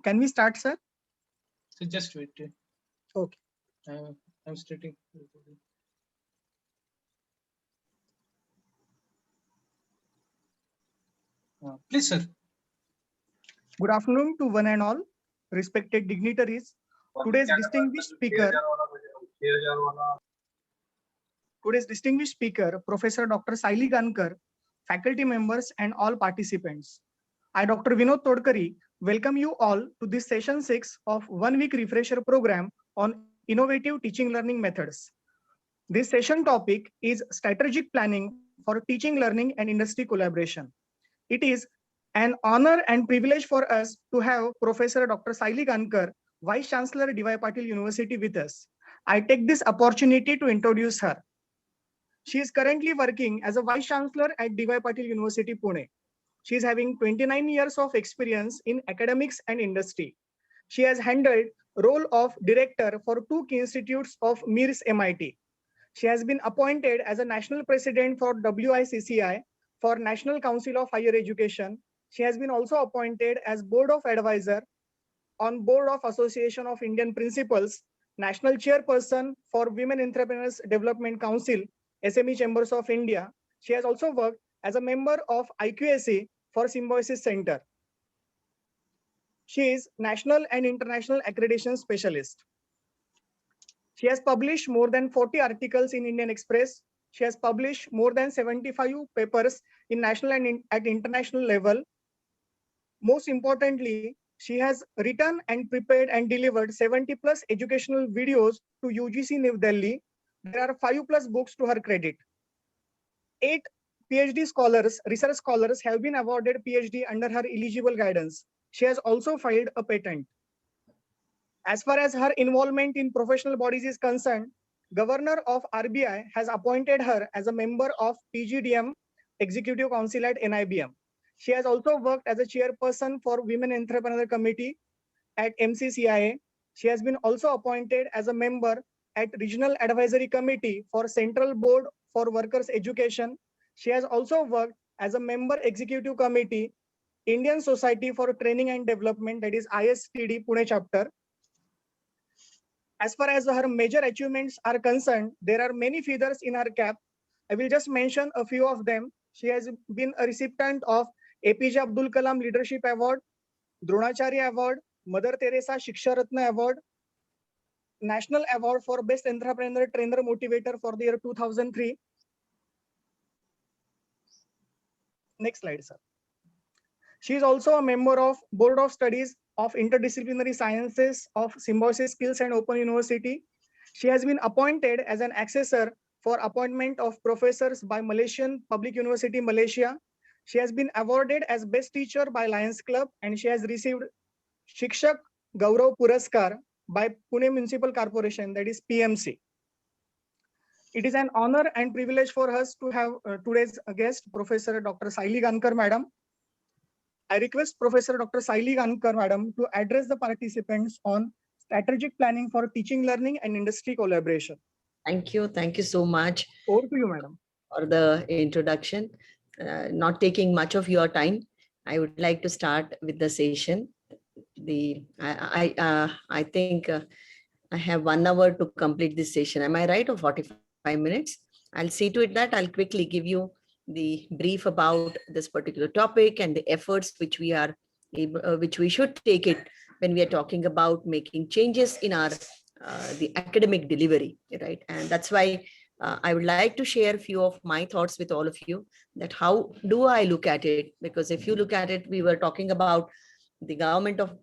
Can we start, sir? So just wait. Okay. I'm starting. Please, sir. Good afternoon to one and all, respected dignitaries. Today's distinguished speaker, Professor Dr. Saylee Gankar, faculty members and all participants. I, Dr. Vinod Todkari, welcome you all to this session 6 of 1 week refresher program on innovative teaching learning methods. This session topic is strategic planning for teaching, learning and industry collaboration. It is an honor and privilege for us to have Professor Dr. Saylee Gankar, Vice Chancellor, D.Y. Patil University with us. I take this opportunity to introduce her. She is currently working as a Vice Chancellor at D.Y. Patil University, Pune. She is having 29 years of experience in academics and industry. She has handled role of director for 2 key institutes of MIRS MIT. She has been appointed as a national president for WICCI for National Council of Higher Education. She has been also appointed as board of advisor on board of Association of Indian Principals, national chairperson for Women Entrepreneurs Development Council, SME Chambers of India. She has also worked as a member of IQAC for Symbiosis Center. She is national and international accreditation specialist. She has published more than 40 articles in Indian Express. She has published more than 75 papers in national and at international level. Most importantly, she has written and prepared and delivered 70 plus educational videos to UGC New Delhi. There are 5 plus books to her credit. 8 PhD scholars, research scholars have been awarded PhD under her eligible guidance. She has also filed a patent. As far as her involvement in professional bodies is concerned, Governor of RBI has appointed her as a member of PGDM Executive Council at NIBM. She has also worked as a chairperson for Women Entrepreneur Committee at MCCIA. She has been also appointed as a member at Regional Advisory Committee for Central Board for Workers' Education. She has also worked as a member Executive Committee, Indian Society for Training and Development, that is ISTD Pune chapter. As far as her major achievements are concerned, there are many feathers in her cap. I will just mention a few of them. She has been a recipient of APJ Abdul Kalam Leadership Award, Dronacharya Award, Mother Teresa Shiksha Ratna Award, National Award for Best Entrepreneur Trainer Motivator for the year 2003. Next slide, sir. She is also a member of Board of Studies of Interdisciplinary Sciences of Symbiosis Skills and Open University. She has been appointed as an assessor for appointment of professors by Malaysian Public University, Malaysia. She has been awarded as Best Teacher by Lions Club, and she has received Shikshak Gaurav Puraskar by Pune Municipal Corporation, that is PMC. It is an honor and privilege for us to have today's guest, Professor Dr. Saylee Gankar, Madam. I request Professor Dr. Saylee Gankar, Madam, to address the participants on strategic planning for teaching, learning, and industry collaboration. Thank you. Thank you so much. Over to you, Madam. For the introduction. Not taking much of your time, I would like to start with the session. I think I have 1 hour to complete this session. Am I right? Or 45 minutes? I'll see to it that I'll quickly give you the brief about this particular topic and the efforts which we are able, which we should take it when we are talking about making changes in our the academic delivery, right? And that's why I would like to share a few of my thoughts with all of you, that how do I look at it? Because if you look at it, we were talking about the government of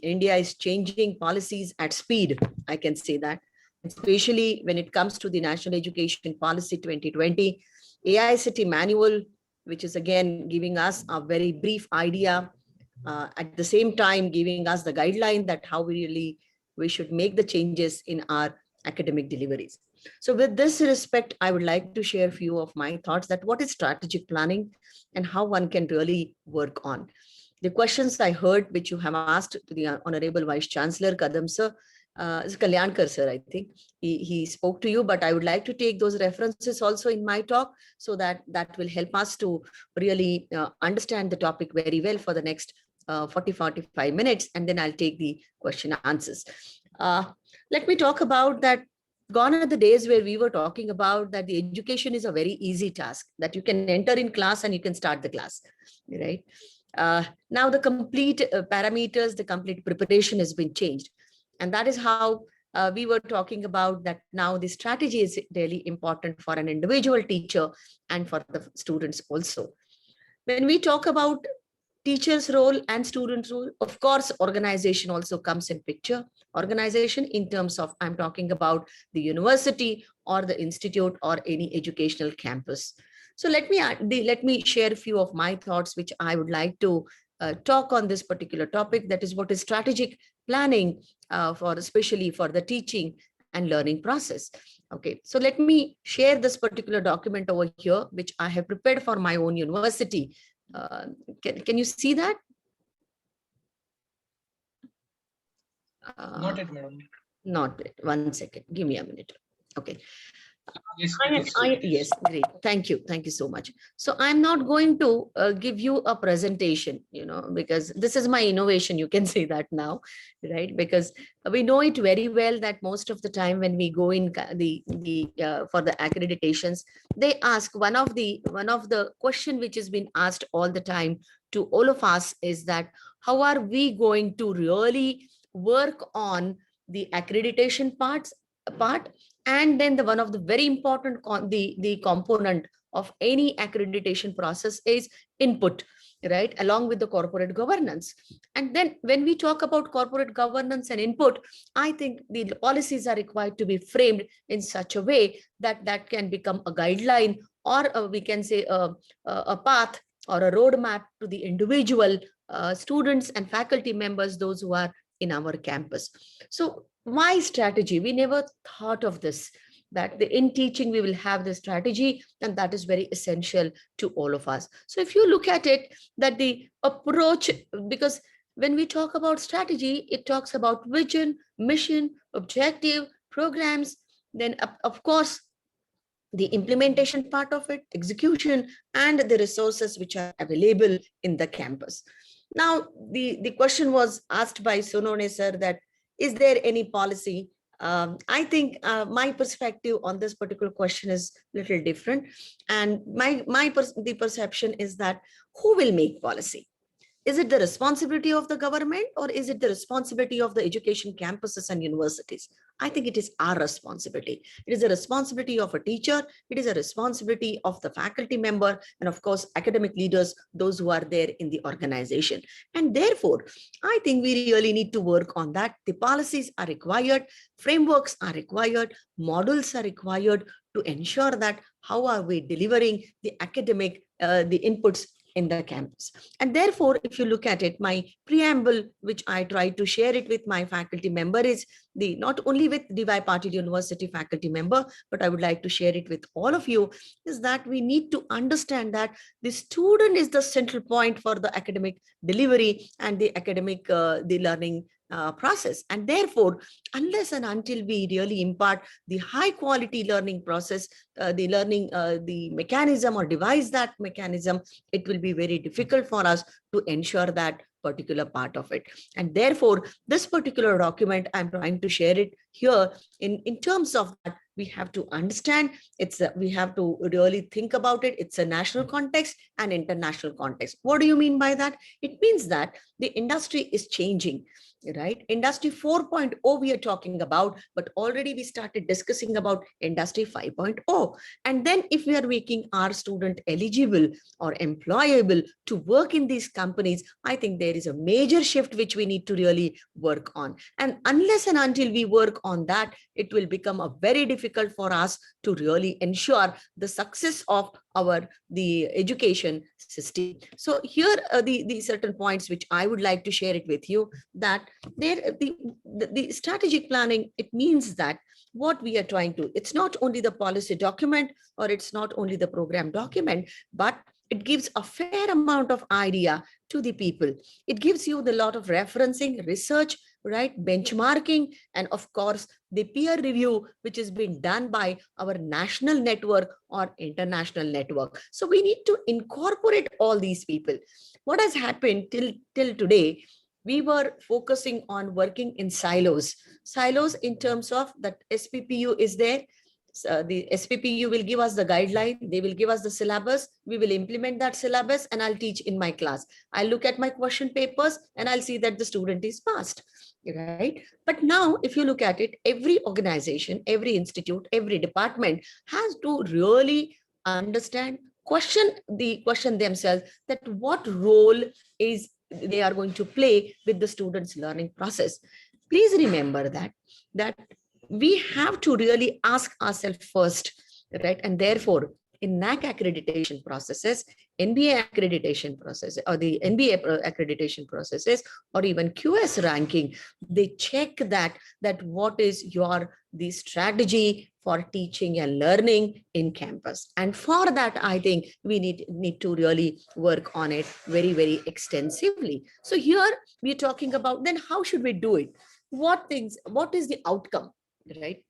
India is changing policies at speed. I can say that, especially when it comes to the National Education Policy 2020, AICT manual, which is again giving us a very brief idea, at the same time giving us the guideline that how we should make the changes in our academic deliveries. So with this respect, I would like to share a few of my thoughts that what is strategic planning and how one can really work on. The questions I heard, which you have asked to the Honorable Vice Chancellor Kadam sir, is Kalyankar sir, I think. He spoke to you, but I would like to take those references also in my talk so that will help us to really understand the topic very well for the next 45 minutes, and then I'll take the question answers. Let me talk about that. Gone are the days where we were talking about that the education is a very easy task, that you can enter in class and you can start the class, right? Now the complete parameters, the complete preparation has been changed. And that is how we were talking about that now the strategy is really important for an individual teacher and for the students also. When we talk about teacher's role and student's role, of course, organization also comes in picture. Organization in terms of, I'm talking about the university or the institute or any educational campus. So let me share a few of my thoughts, which I would like to talk on this particular topic. That is what is strategic planning for especially for the teaching and learning process. Okay, so let me share this particular document over here, which I have prepared for my own university. Can you see that? Not yet, madam. Not yet. 1 second. Give me a minute. Okay. Yes, Yes, great. Thank you. Thank you so much. So I'm not going to give you a presentation, because this is my innovation. You can say that now, right? Because we know it very well that most of the time when we go in for the accreditations, they ask one of the question which has been asked all the time to all of us is that how are we going to really work on the accreditation part, and then the one of the very important the component of any accreditation process is input, right, along with the corporate governance. And then when we talk about corporate governance and input, I think the policies are required to be framed in such a way that that can become a guideline, or we can say a path or a roadmap to the individual students and faculty members, those who are in our campus. So why strategy? We never thought of this, that in teaching we will have the strategy, and that is very essential to all of us. So if you look at it, that the approach, because when we talk about strategy, it talks about vision, mission, objective, programs, then of course the implementation part of it, execution, and the resources which are available in the campus. Now, the question was asked by Sonone sir that, is there any policy? I think my perspective on this particular question is a little different. And the perception is that who will make policy? Is it the responsibility of the government, or is it the responsibility of the education campuses and universities? I think it is our responsibility. It is a responsibility of a teacher. It is a responsibility of the faculty member, and of course, academic leaders, those who are there in the organization. And therefore, I think we really need to work on that. The policies are required, frameworks are required, models are required to ensure that how are we delivering the academic, the inputs in the campus. And therefore, if you look at it, my preamble, which I try to share it with my faculty member, is not only with DY Patil University faculty member, but I would like to share it with all of you, is that we need to understand that the student is the central point for the academic delivery and the academic, the learning process. And therefore, unless and until we really impart the high quality learning process, the learning, the mechanism, or devise that mechanism, it will be very difficult for us to ensure that particular part of it. And therefore, this particular document, I'm trying to share it here in terms of that we have to understand, we have to really think about it. It's a national context and international context. What do you mean by that? It means that the industry is changing, right? Industry 4.0 we are talking about, but already we started discussing about industry 5.0. And then if we are making our student eligible or employable to work in these companies, I think there is a major shift which we need to really work on. And unless and until we work on that, it will become a very difficult for us to really ensure the success of the education system. So here are the certain points which I would like to share it with you, that the strategic planning, it means that what we are trying to, it's not only the policy document, or it's not only the program document, but it gives a fair amount of idea to the people. It gives you the lot of referencing, research, right, benchmarking, and of course, the peer review, which is being done by our national network or international network. So we need to incorporate all these people. what has happened till today, we were focusing on working in silos in terms of that SPPU is there. The SPPU will give us the guideline, they will give us the syllabus, we will implement that syllabus, and I'll teach in my class. I'll look at my question papers and I'll see that the student is passed, right? But now, if you look at it, every organization, every institute, every department has to really understand, question themselves, that what role is they are going to play with the students' learning process. Please remember that we have to really ask ourselves first, right? And therefore, in NAC accreditation processes, NBA accreditation process, or the NBA accreditation processes, or even QS ranking, they check that what is the strategy for teaching and learning in campus. And for that, I think we need to really work on it very, very extensively. So here we're talking about, then how should we do it? What is the outcome, right?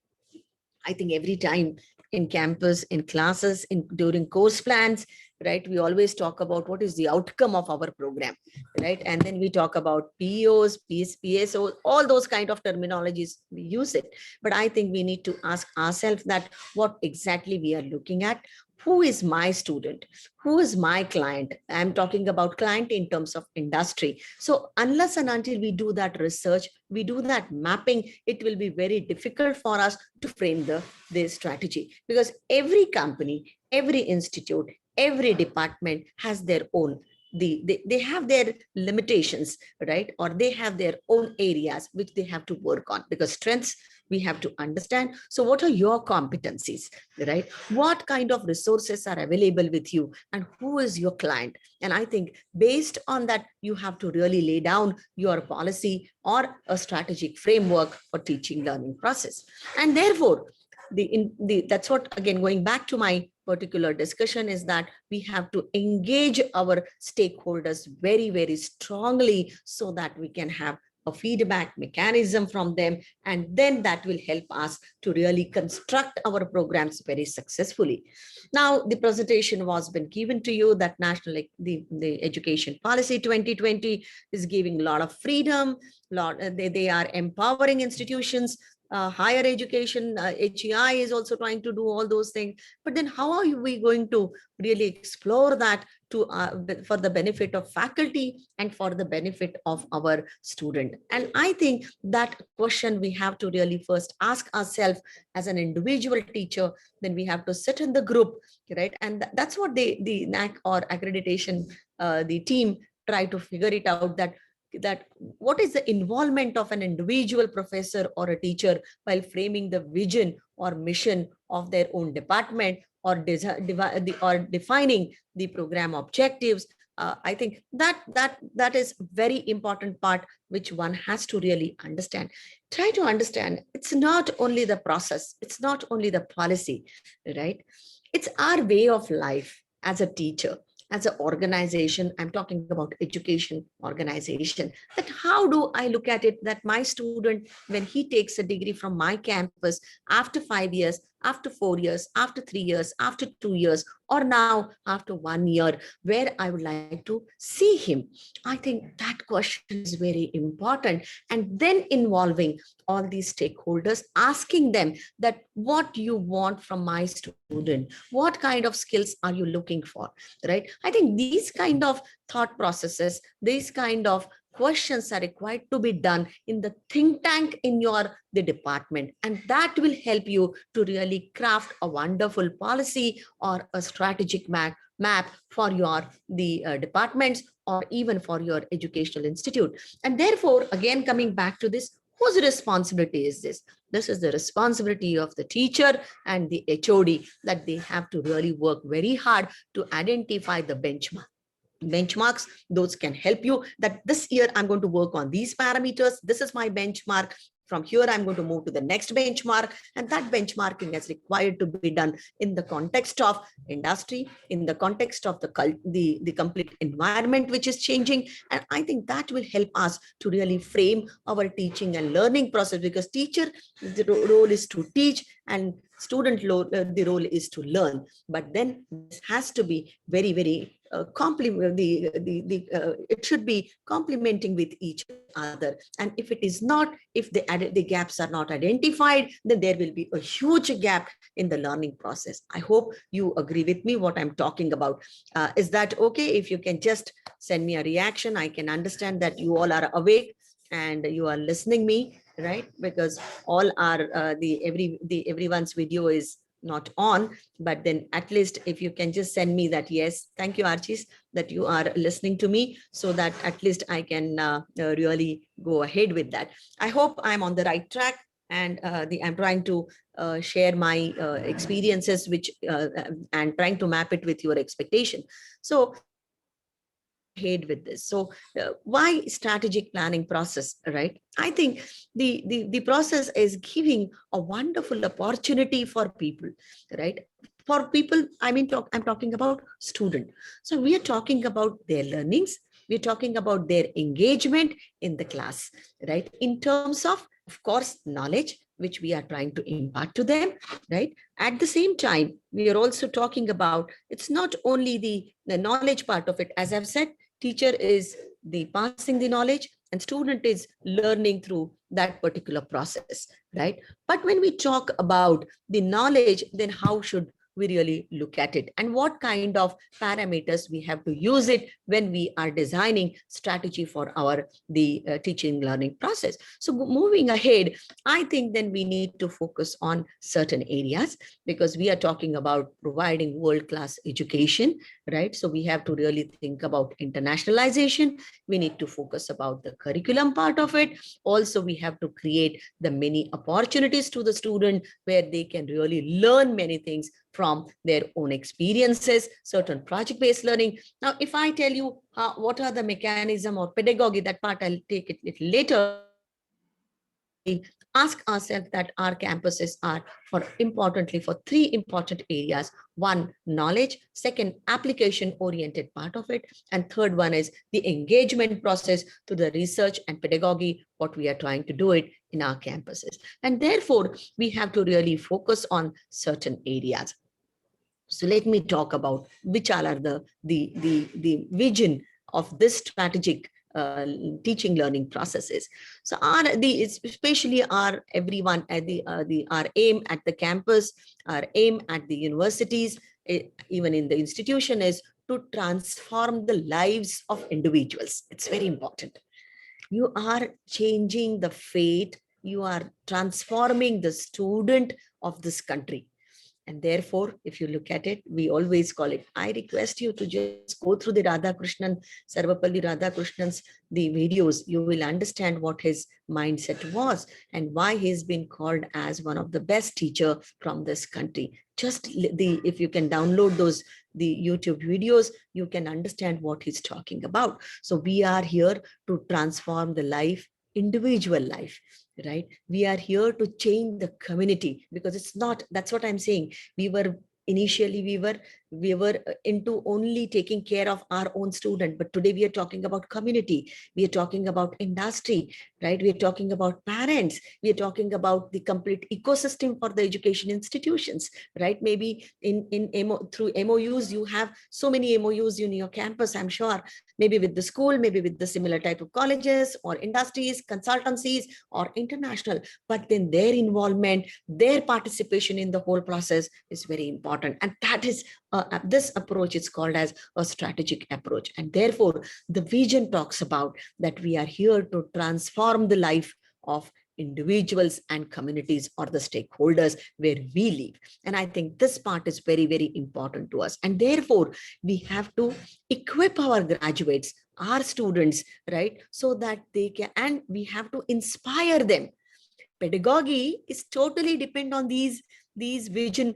I think every time in campus, in classes, during course plans, right, we always talk about what is the outcome of our program, right? And then we talk about POs, PSOs, all those kind of terminologies, we use it. But I think we need to ask ourselves that what exactly we are looking at. Who is my student? Who is my client? I'm talking about client in terms of industry. So unless and until we do that research, we do that mapping, it will be very difficult for us to frame the strategy, because every company, every institute, every department has their own, they have their limitations, right? Or they have their own areas which they have to work on, because strengths we have to understand. So what are your competencies, right? What kind of resources are available with you, and who is your client? And I think based on that, you have to really lay down your policy or a strategic framework for teaching learning process. And therefore, that's what, again, going back to my particular discussion, is that we have to engage our stakeholders very, very strongly, so that we can have a feedback mechanism from them, and then that will help us to really construct our programs very successfully. Now, the presentation was been given to you that the Education Policy 2020 is giving a lot of freedom. They are empowering institutions. Higher education, HEI is also trying to do all those things. But then how are we going to really explore that for the benefit of faculty and for the benefit of our student? And I think that question we have to really first ask ourselves as an individual teacher. Then we have to sit in the group, right? And that's what the NAC or accreditation, the team try to figure it out, that what is the involvement of an individual professor or a teacher while framing the vision or mission of their own department, or defining the program objectives. I think that is very important part which one has to really understand. Try to understand, it's not only the process, it's not only the policy, right? It's our way of life as a teacher, as an organization. I'm talking about education organization, that how do I look at it, that my student, when he takes a degree from my campus, after 5 years, after 4 years, after 3 years, after 2 years, or now after 1 year, where I would like to see him? I think that question is very important. And then involving all these stakeholders, asking them that what you want from my student, what kind of skills are you looking for, right? I think these kind of thought processes, these kind of questions are required to be done in the think tank in the department, and that will help you to really craft a wonderful policy or a strategic map for the departments, or even for your educational institute. And therefore, again, coming back to this, whose responsibility is this? This is the responsibility of the teacher and the HOD, that they have to really work very hard to identify the benchmarks. Those can help you, that this year I'm going to work on these parameters, this is my benchmark, from here I'm going to move to the next benchmark. And that benchmarking is required to be done in the context of industry, in the context of the complete environment which is changing. And I think that will help us to really frame our teaching and learning process, because teacher, the role is to teach, and student the role is to learn. But then this has to be very, very complement it should be complementing with each other. And if it is not, if the gaps are not identified, then there will be a huge gap in the learning process. I hope you agree with me what I'm talking about. Is that okay? If you can just send me a reaction, I can understand that you all are awake and you are listening me, right? Because all are everyone's video is not on, but then at least if you can just send me that, yes, thank you, Archis, that you are listening to me, so that at least I can really go ahead with that. I hope I'm on the right track, and I'm trying to share my experiences, which and trying to map it with your expectation. So ahead with this. So why strategic planning process, right? I think the process is giving a wonderful opportunity for people, right? For people, I mean, I'm talking about student. So we are talking about their learnings. We're talking about their engagement in the class, right? In terms of course, knowledge, which we are trying to impart to them, right? At the same time, we are also talking about, it's not only the knowledge part of it. As I've said, teacher is the passing the knowledge and student is learning through that particular process, right? But when we talk about the knowledge, then how should we really look at it, and what kind of parameters we have to use it when we are designing strategy for our teaching learning process. So moving ahead, I think then we need to focus on certain areas, because we are talking about providing world-class education, right? So we have to really think about internationalization. We need to focus about the curriculum part of it. Also, we have to create the many opportunities to the student where they can really learn many things from their own experiences, certain project-based learning. Now, if I tell you what are the mechanism or pedagogy, that part I'll take it a little later. Ask ourselves that our campuses are importantly for three important areas. One, knowledge. Second, application oriented part of it. And third one is the engagement process to the research and pedagogy, what we are trying to do it in our campuses. And therefore, we have to really focus on certain areas. So let me talk about which are the vision of this strategic teaching learning processes. So especially our everyone at our aim at the campus, our aim at the universities, even in the institution, is to transform the lives of individuals. It's very important. You are changing the fate. You are transforming the student of this country. And therefore, if you look at it, we always call it, I request you to just go through the Sarvapalli Radhakrishnan's the videos. You will understand what his mindset was and why he's been called as one of the best teacher from this country. Just if you can download the YouTube videos, you can understand what he's talking about. So we are here to transform the life, individual life, right? We are here to change the community, because it's not, that's what I'm saying. Initially we were into only taking care of our own student, but today we are talking about community, we are talking about industry, right? We are talking about parents, we are talking about the complete ecosystem for the education institutions, right? Maybe through MOUs, you have so many MOUs in your campus, I'm sure, maybe with the school, maybe with the similar type of colleges or industries, consultancies, or international, but then their involvement, their participation in the whole process is very important. And that is this approach is called as a strategic approach. And therefore, the vision talks about that we are here to transform the life of individuals and communities, or the stakeholders where we live. And I think this part is very, very important to us. And therefore, we have to equip our graduates, our students, right? So that they can, and we have to inspire them. Pedagogy is totally depend on these vision,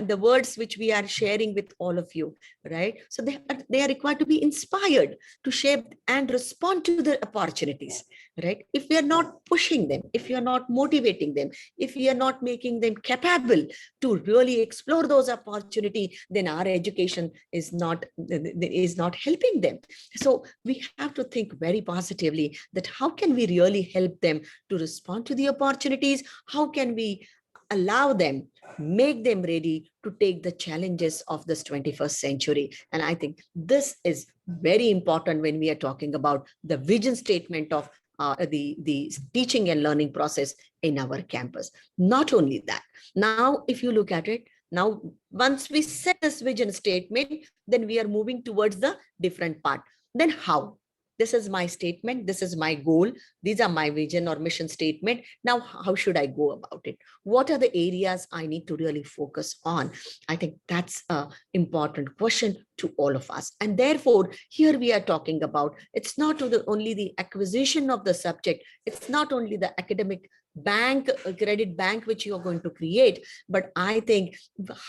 the words which we are sharing with all of you, right? So they are required to be inspired to shape and respond to the opportunities, right? If we are not pushing them, if we are not motivating them, if we are not making them capable to really explore those opportunities, then our education is not helping them. So we have to think very positively that how can we really help them to respond to the opportunities? How can we allow them, make them ready to take the challenges of this 21st century. And I think this is very important when we are talking about the vision statement of the teaching and learning process in our campus. Not only that, now if you look at it, now once we set this vision statement, then we are moving towards the different part. Then how? This is my statement, this is my goal, these are my vision or mission statement. Now, how should I go about it? What are the areas I need to really focus on? I think that's an important question to all of us. And therefore, here we are talking about, it's not only the acquisition of the subject, it's not only the academic bank, credit bank, which you are going to create, but I think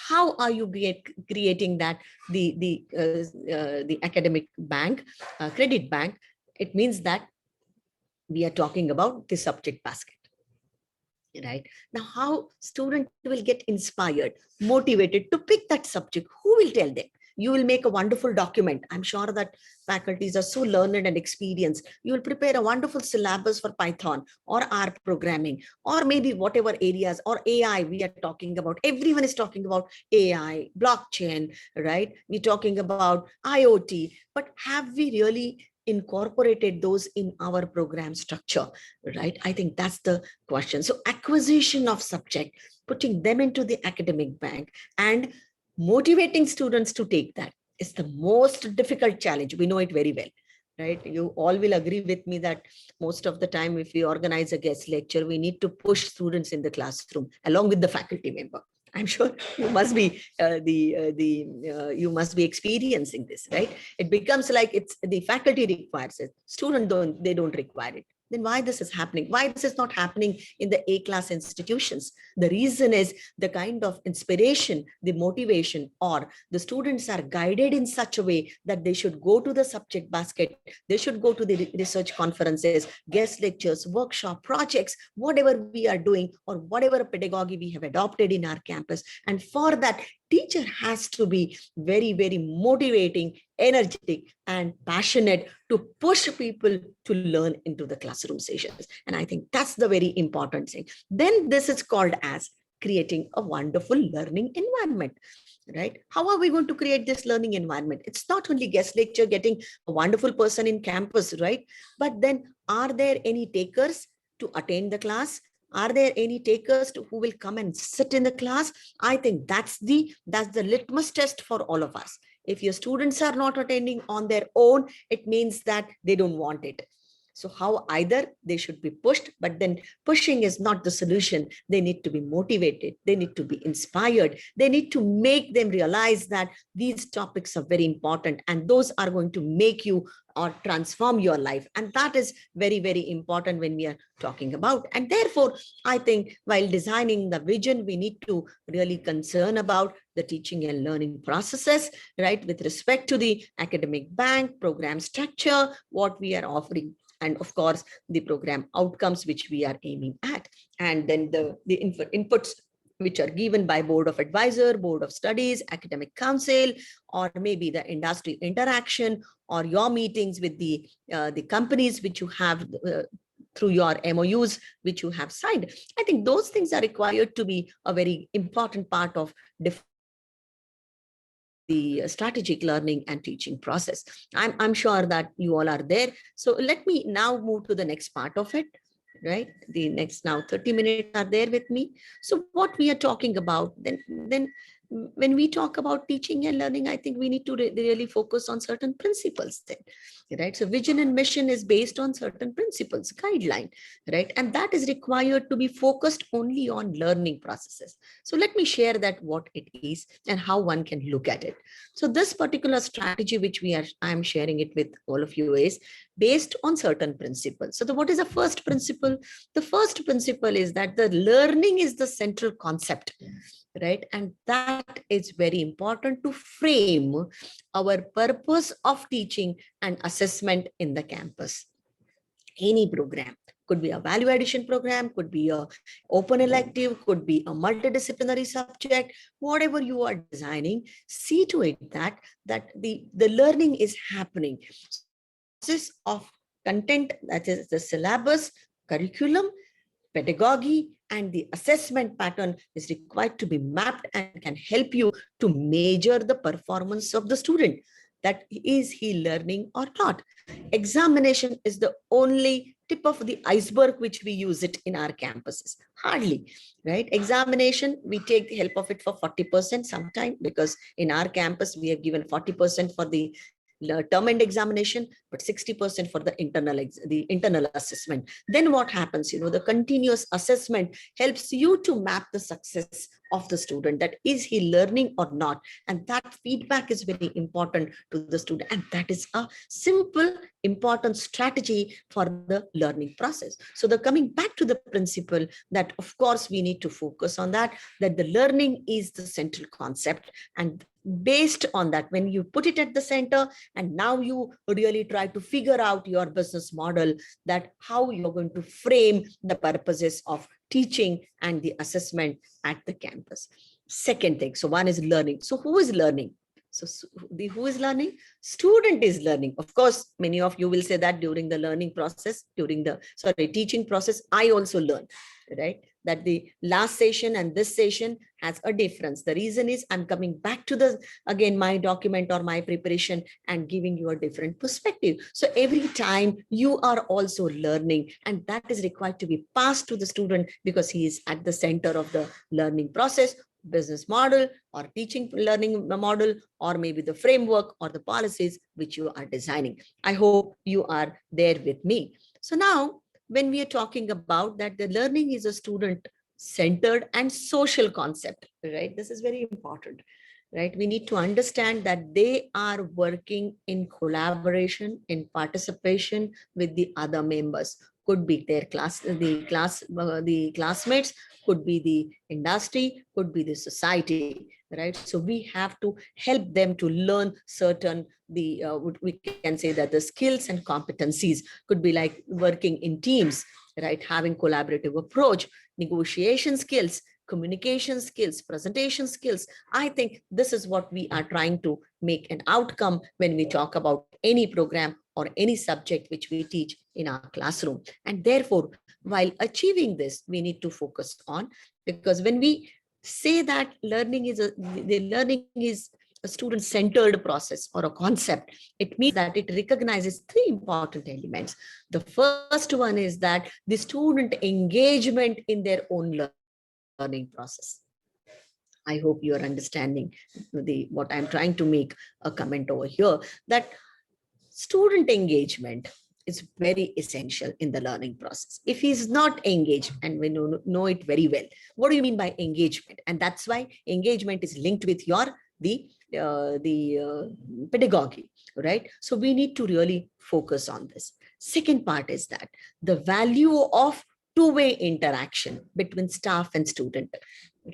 how are you creating that, the academic bank, credit bank? It means that we are talking about the subject basket, right? Now, how student will get inspired, motivated to pick that subject? Who will tell them? You will make a wonderful document. I'm sure that faculties are so learned and experienced. You will prepare a wonderful syllabus for Python or R programming, or maybe whatever areas, or AI we are talking about. Everyone is talking about AI, blockchain, right? We're talking about IoT, but have we really incorporated those in our program structure, right? I think that's the question. So acquisition of subject, putting them into the academic bank and motivating students to take that is the most difficult challenge. We know it very well, right? You all will agree with me that most of the time, if we organize a guest lecture, we need to push students in the classroom along with the faculty member. I'm sure you must be you must be experiencing this, right? It becomes like it's the faculty requires it, student don't require it. Then why this is happening? Why this is not happening in the A-class institutions? The reason is the kind of inspiration, the motivation, or the students are guided in such a way that they should go to the subject basket, they should go to the research conferences, guest lectures, workshop, projects, whatever we are doing, or whatever pedagogy we have adopted in our campus. And for that, teacher has to be very, very motivating, energetic, and passionate to push people to learn into the classroom sessions. And I think that's the very important thing. Then this is called as creating a wonderful learning environment, right? How are we going to create this learning environment? It's not only guest lecture, getting a wonderful person in campus, right? But then are there any takers to attend the class? Are there any takers who will come and sit in the class? I think that's the litmus test for all of us. If your students are not attending on their own, it means that they don't want it. So how either they should be pushed, but then pushing is not the solution. They need to be motivated. They need to be inspired. They need to make them realize that these topics are very important and those are going to make you or transform your life. And that is very, very important when we are talking about. And therefore, I think while designing the vision, we need to really concern about the teaching and learning processes, right? With respect to the academic bank, program structure, what we are offering, and of course, the program outcomes which we are aiming at. And then the inputs which are given by board of advisor, board of studies, academic council, or maybe the industry interaction, or your meetings with the companies which you have through your MOUs which you have signed. I think those things are required to be a very important part of the strategic learning and teaching process. I'm sure that you all are there. So let me now move to the next part of it, right? The next now 30 minutes are there with me. So what we are talking about, then when we talk about teaching and learning, I think we need to really focus on certain principles then, right? So vision and mission is based on certain principles, guideline, right? And that is required to be focused only on learning processes. So let me share that what it is and how one can look at it. So this particular strategy which I'm sharing it with all of you is based on certain principles. So what is the first principle? The first principle is that the learning is the central concept, right? And that is very important to frame our purpose of teaching and assessment in the campus. Any program could be a value addition program, could be a open elective, could be a multidisciplinary subject, whatever you are designing, see to it that the learning is happening. This of content, that is the syllabus, curriculum, pedagogy and the assessment pattern is required to be mapped and can help you to measure the performance of the student. That is he learning or not? Examination is the only tip of the iceberg which we use it in our campuses. Hardly, right? Examination, we take the help of it for 40% sometime, because in our campus, we have given 40% for the term end examination, but 60% for the internal assessment. Then what happens? The continuous assessment helps you to map the success of the student, that is he learning or not, and that feedback is very important to the student, and that is a simple important strategy for the learning process. So the coming back to the principle that of course we need to focus on that the learning is the central concept, and based on that, when you put it at the center, and now you really try to figure out your business model, that how you're going to frame the purposes of teaching and the assessment at the campus. Second thing, so one is learning. So who is learning? So who is learning? Student is learning. Of course, many of you will say that during the learning process, teaching process, I also learn, right? That the last session and this session has a difference. The reason is I'm coming back to again, my document or my preparation and giving you a different perspective. So every time you are also learning, and that is required to be passed to the student because he is at the center of the learning process, business model or teaching learning model, or maybe the framework or the policies which you are designing. I hope you are there with me. So now, when we are talking about that, the learning is a student centered and social concept, right? This is very important, right? We need to understand that they are working in collaboration, in participation with the other members. Could be their the classmates, could be the industry, could be the society, right? So we have to help them to learn certain we can say that the skills and competencies could be like working in teams, right? Having collaborative approach, negotiation skills, communication skills, presentation skills. I think this is what we are trying to make an outcome when we talk about any program or any subject which we teach in our classroom. And therefore, while achieving this, we need to focus on, because when we say that learning is a student-centered process or a concept, it means that it recognizes three important elements. The first one is that the student engagement in their own learning process. I hope you are understanding what I'm trying to make a comment over here, that student engagement is very essential in the learning process. If he's not engaged, and we know it very well, what do you mean by engagement? And that's why engagement is linked with the pedagogy, right? So we need to really focus on this. Second part is that the value of two-way interaction between staff and student,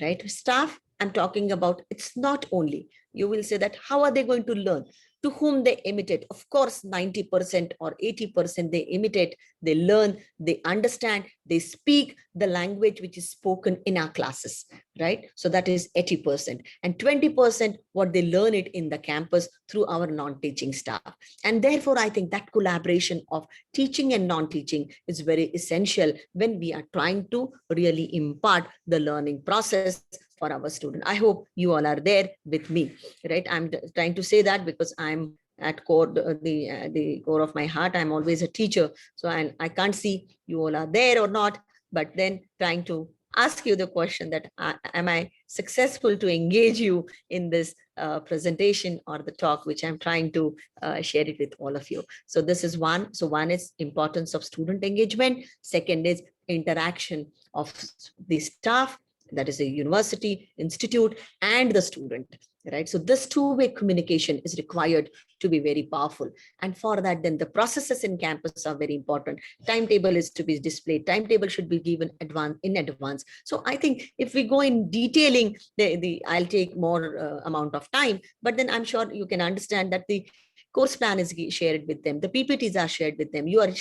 right? Staff, I'm talking about, it's not only, you will say that how are they going to learn? To whom they imitate? Of course, 90% or 80% they imitate, they learn, they understand, they speak the language which is spoken in our classes, right? So that is 80%. And 20% what they learn it in the campus through our non-teaching staff. And therefore, I think that collaboration of teaching and non-teaching is very essential when we are trying to really impart the learning process for our student. I hope you all are there with me, right? I'm trying to say that because I'm at core, the core of my heart, I'm always a teacher. So I can't see you all are there or not, but then trying to ask you the question that am I successful to engage you in this presentation or the talk, which I'm trying to share it with all of you. So this is one. So one is importance of student engagement. Second is interaction of the staff, that is a university, institute, and the student, right? So this two-way communication is required to be very powerful. And for that, then the processes in campus are very important. Timetable is to be displayed. Timetable should be given in advance. So I think if we go in detailing, I'll take more amount of time, but then I'm sure you can understand that the course plan is shared with them. The PPTs are shared with them. You are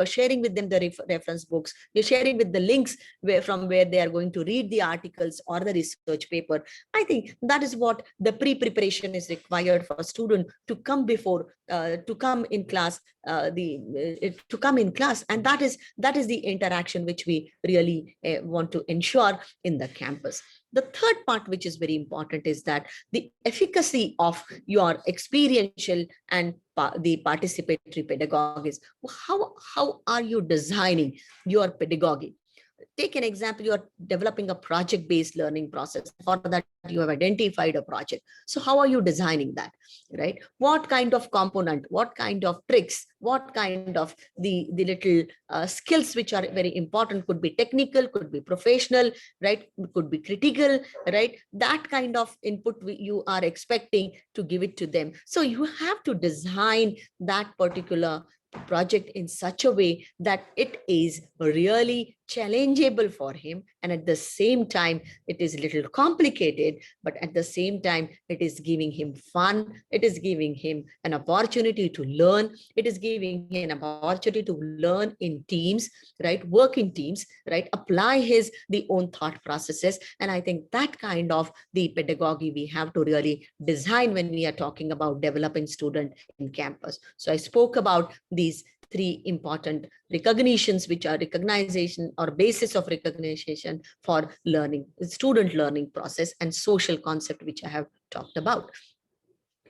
sharing with them the reference books. You're sharing with the links from where they are going to read the articles or the research paper. I think that is what the pre-preparation is required for a student to come before to come in class, to come in class, and that is the interaction which we really want to ensure in the campus. The third part, which is very important, is that the efficacy of your experiential and the participatory pedagogies. How are you designing your pedagogy? Take an example, you are developing a project-based learning process. For that, you have identified a project. So how are you designing that, right? What kind of component, what kind of tricks, what kind of the little skills which are very important, could be technical, could be professional, right? Could be critical, right? That kind of input you are expecting to give it to them. So you have to design that particular project in such a way that it is really challengeable for him, and at the same time it is a little complicated, but at the same time it is giving him fun, it is giving him an opportunity to learn, it is giving him an opportunity to learn in teams, right? Work in teams, right? Apply the own thought processes. And I think that kind of the pedagogy we have to really design when we are talking about developing student in campus. So I spoke about these three important recognitions, which are recognition or basis of recognition for learning, student learning process, and social concept, which I have talked about.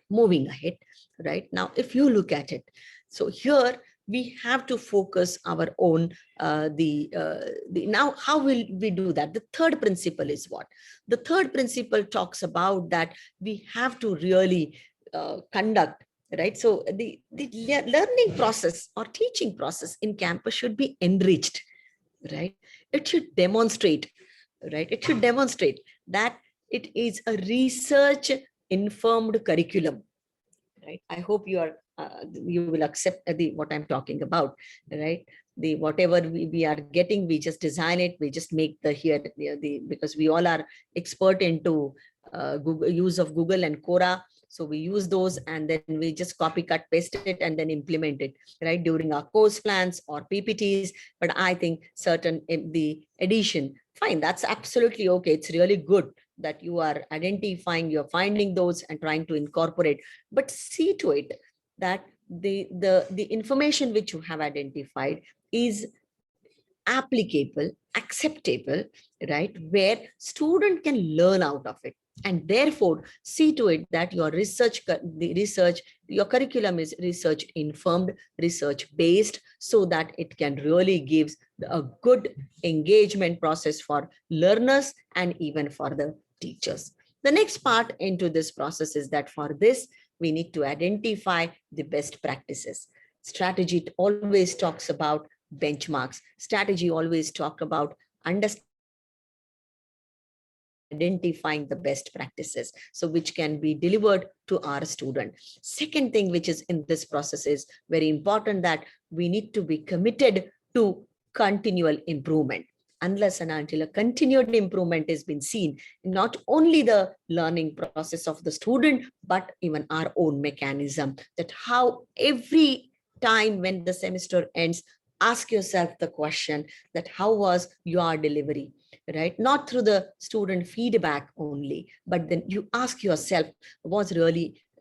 Moving ahead, right now, if you look at it, so here we have to focus our own now how will we do that? The third principle is what? The third principle talks about that we have to really conduct, right? So the learning process or teaching process in campus should be enriched, right? It should demonstrate, right? It should demonstrate that it is a research informed curriculum, right? I hope you will accept what I'm talking about, right? The whatever we are getting, we just design it, we just make because we all are expert into Google, use of Google and Quora. So we use those and then we just copy, cut, paste it and then implement it, right? During our course plans or PPTs. But I think certain the addition, fine, that's absolutely okay. It's really good that you are identifying, you're finding those and trying to incorporate, but see to it that the information which you have identified is applicable, acceptable, right? Where student can learn out of it. And therefore, see to it that your your curriculum is research informed, research based, so that it can really give a good engagement process for learners and even for the teachers. The next part into this process is that for this, we need to identify the best practices. Strategy always talks about benchmarks. Strategy always talk about understanding, identifying the best practices, so which can be delivered to our student. Second thing which is in this process is very important, that we need to be committed to continual improvement. Unless and until a continued improvement has been seen, not only the learning process of the student, but even our own mechanism, that how every time when the semester ends, ask yourself the question that how was your delivery, right? Not through the student feedback only, but then you ask yourself,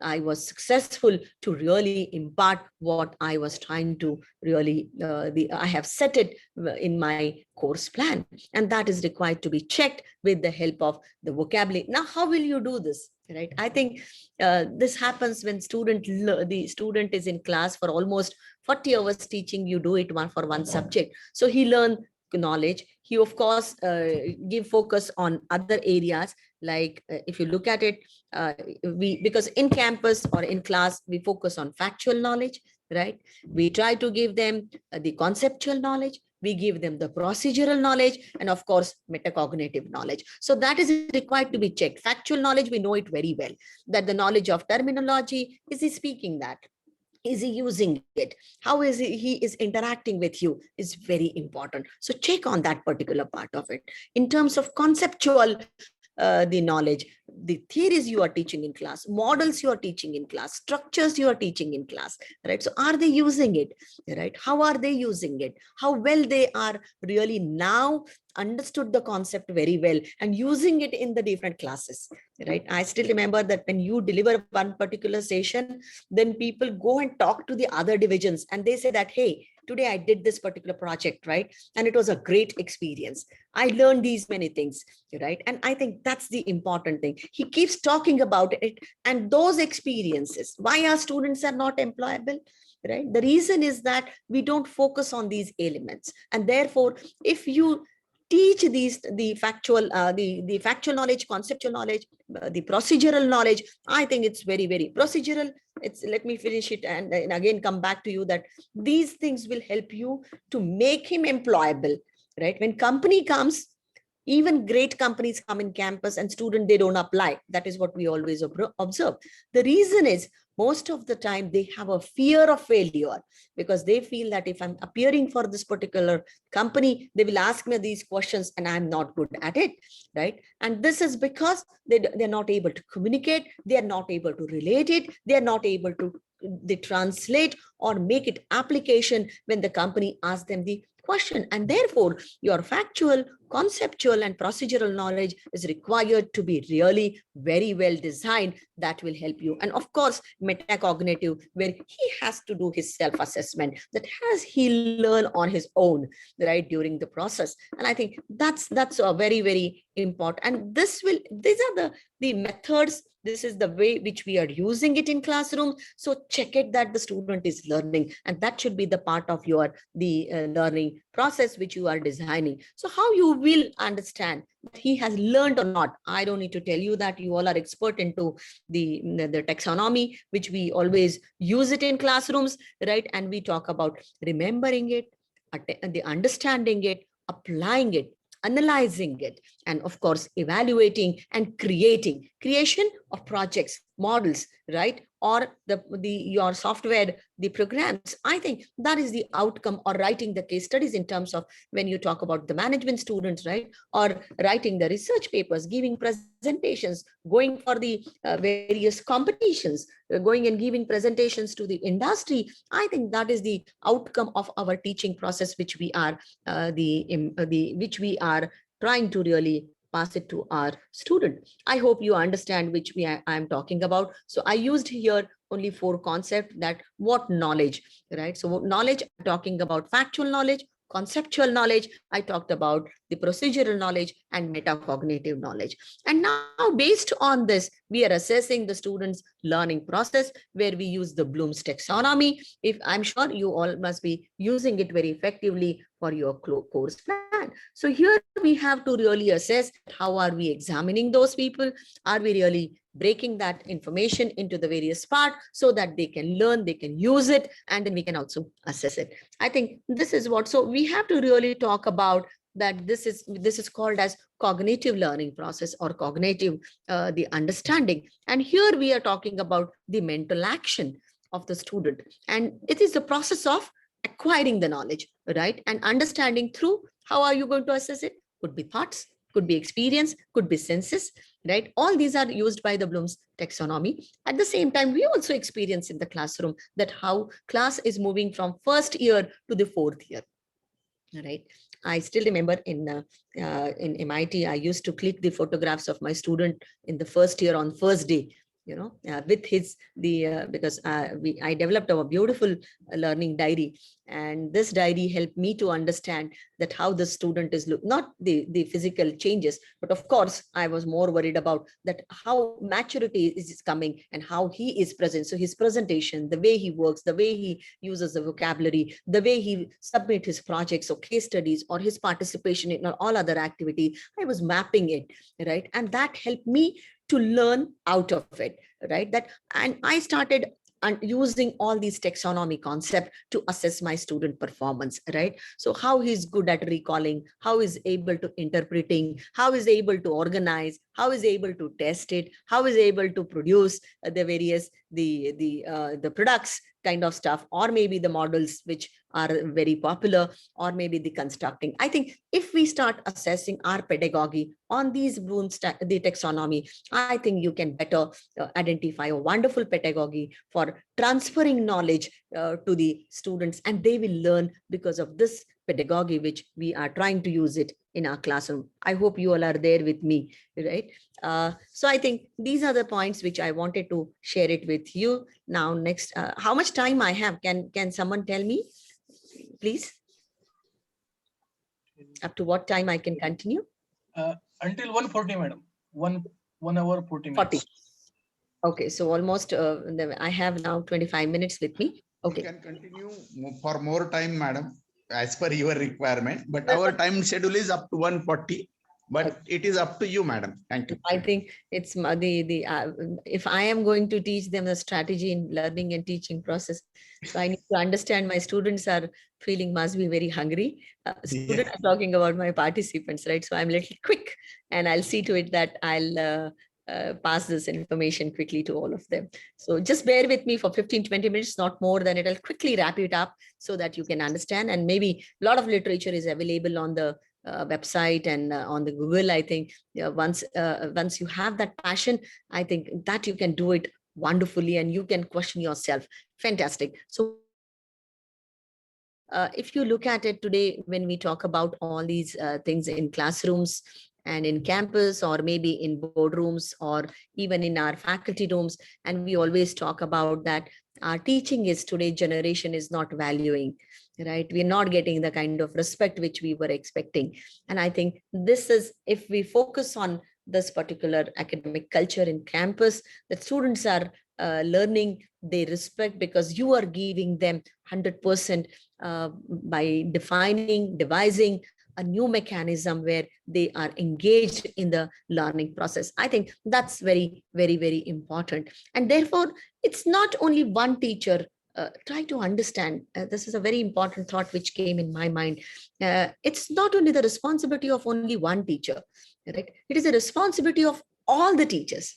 I was successful to really impart what I was trying to really, I have set it in my course plan, and that is required to be checked with the help of the vocabulary. Now, how will you do this, right? I think this happens when the student is in class for almost 40 hours teaching, you do it for one subject. So he learned knowledge. He, of course, give focus on other areas. Like if you look at it, because in campus or in class, we focus on factual knowledge, right? We try to give them the conceptual knowledge. We give them the procedural knowledge, and of course, metacognitive knowledge. So that is required to be checked. Factual knowledge, we know it very well, that the knowledge of terminology, is he speaking that? Is he using it? How is he is interacting with you is very important. So check on that particular part of it. In terms of conceptual the knowledge, the theories you are teaching in class, models you are teaching in class, structures you are teaching in class, right? So are they using it, right? How are they using it? How well they are really now understood the concept very well and using it in the different classes, right? I still remember that when you deliver one particular session, then people go and talk to the other divisions and they say that, hey, today I did this particular project, right? And it was a great experience. I learned these many things, right? And I think that's the important thing. He keeps talking about it and those experiences. Why our students are not employable, right? The reason is that we don't focus on these elements. And therefore, if you teach these, the factual knowledge, conceptual knowledge, the procedural knowledge, I think it's very, very procedural. It's, let me finish it and again come back to you that these things will help you to make him employable, right? When company comes, even great companies come in campus and student, they don't apply. That is what we always observe. The reason is most of the time they have a fear of failure because they feel that if I'm appearing for this particular company, they will ask me these questions and I'm not good at it, right? And this is because they're not able to communicate, they're not able to relate it, they're not able to they translate or make it application when the company asks them the question. And therefore, your factual, conceptual, and procedural knowledge is required to be really very well designed. That will help you. And of course, metacognitive, where he has to do his self-assessment, that has he learned on his own, right, during the process. And I think that's a very, very important. And these are the methods. This is the way which we are using it in classroom. So check it that the student is learning, and that should be the part of your learning process which you are designing. So how you will understand that he has learned or not? I don't need to tell you that. You all are expert into the taxonomy, which we always use it in classrooms, right? And we talk about remembering it, the understanding it, applying it, analyzing it, and of course evaluating and creation of projects, models, right? Or your software, the programs. I think that is the outcome. Or writing the case studies in terms of when you talk about the management students, right? Or writing the research papers, giving presentations, going for the various competitions, going and giving presentations to the industry. I think that is the outcome of our teaching process, which we are which we are trying to really pass it to our student. I hope you understand which I am talking about. So I used here only 4 concepts. That what knowledge, right? So knowledge, I'm talking about factual knowledge, conceptual knowledge, I talked about the procedural knowledge, and metacognitive knowledge. And now based on this, we are assessing the students' learning process, where we use the Bloom's taxonomy. If I'm sure you all must be using it very effectively for your course plan. So here we have to really assess how are we examining those people. Are we really breaking that information into the various parts so that they can learn, they can use it, and then we can also assess it. I think this is what, so we have to really talk about that. This is called as cognitive learning process, or cognitive the understanding. And here we are talking about the mental action of the student, and it is the process of acquiring the knowledge, right? And understanding through, how are you going to assess it? Could be thoughts, could be experience, could be senses, right? All these are used by the Bloom's taxonomy. At the same time, we also experience in the classroom that how class is moving from first year to the 4th year, right? I still remember in MIT, I used to click the photographs of my student in the first year on first day, with his because I developed a beautiful learning diary, and this diary helped me to understand that how the student is not the physical changes, but of course I was more worried about that how maturity is coming and how he is present. So his presentation, the way he works, the way he uses the vocabulary, the way he submits his projects or case studies, or his participation in all other activity, I was mapping it, right? And that helped me to learn out of it, right? And I started using all these taxonomy concepts to assess my student performance, right? So how he's good at recalling, how is able to interpreting, how is able to organize, how is able to test it, how is able to produce the various the products kind of stuff, or maybe the models which are very popular, or maybe the constructing. I think if we start assessing our pedagogy on these the taxonomy, I think you can better identify a wonderful pedagogy for transferring knowledge to the students, and they will learn because of this pedagogy which we are trying to use it in our classroom. I hope you all are there with me, right? So I think these are the points which I wanted to share it with you. Now, next, how much time I have? Can someone tell me, please? Up to what time I can continue? Until 1:40, madam. 1 hour 40 40. minutes. Okay, so almost I have now 25 minutes with me. Okay. You can continue for more time, madam, as per your requirement. But our time schedule is up to 1:40. But it is up to you, madam. Thank you. I think it's if I am going to teach them the strategy in learning and teaching process, so I need to understand my students are feeling must be very hungry. Students are talking about my participants, right? So I'm a little quick, and I'll see to it that I'll pass this information quickly to all of them. So just bear with me for 15-20 minutes, not more than it. I'll quickly wrap it up so that you can understand. And maybe a lot of literature is available on the website and on the Google. I think once you have that passion, I think that you can do it wonderfully, and you can question yourself. Fantastic. So if you look at it today, when we talk about all these things in classrooms and in campus, or maybe in boardrooms, or even in our faculty rooms, and we always talk about that our teaching is today generation is not valuing, right? We're not getting the kind of respect which we were expecting. And I think this is, if we focus on this particular academic culture in campus, that students are learning, they respect, because you are giving them 100% by devising a new mechanism where they are engaged in the learning process. I think that's very, very, very important. And therefore, it's not only one teacher. Try to understand, this is a very important thought which came in my mind. It's not only the responsibility of only one teacher, right? It is a responsibility of all the teachers.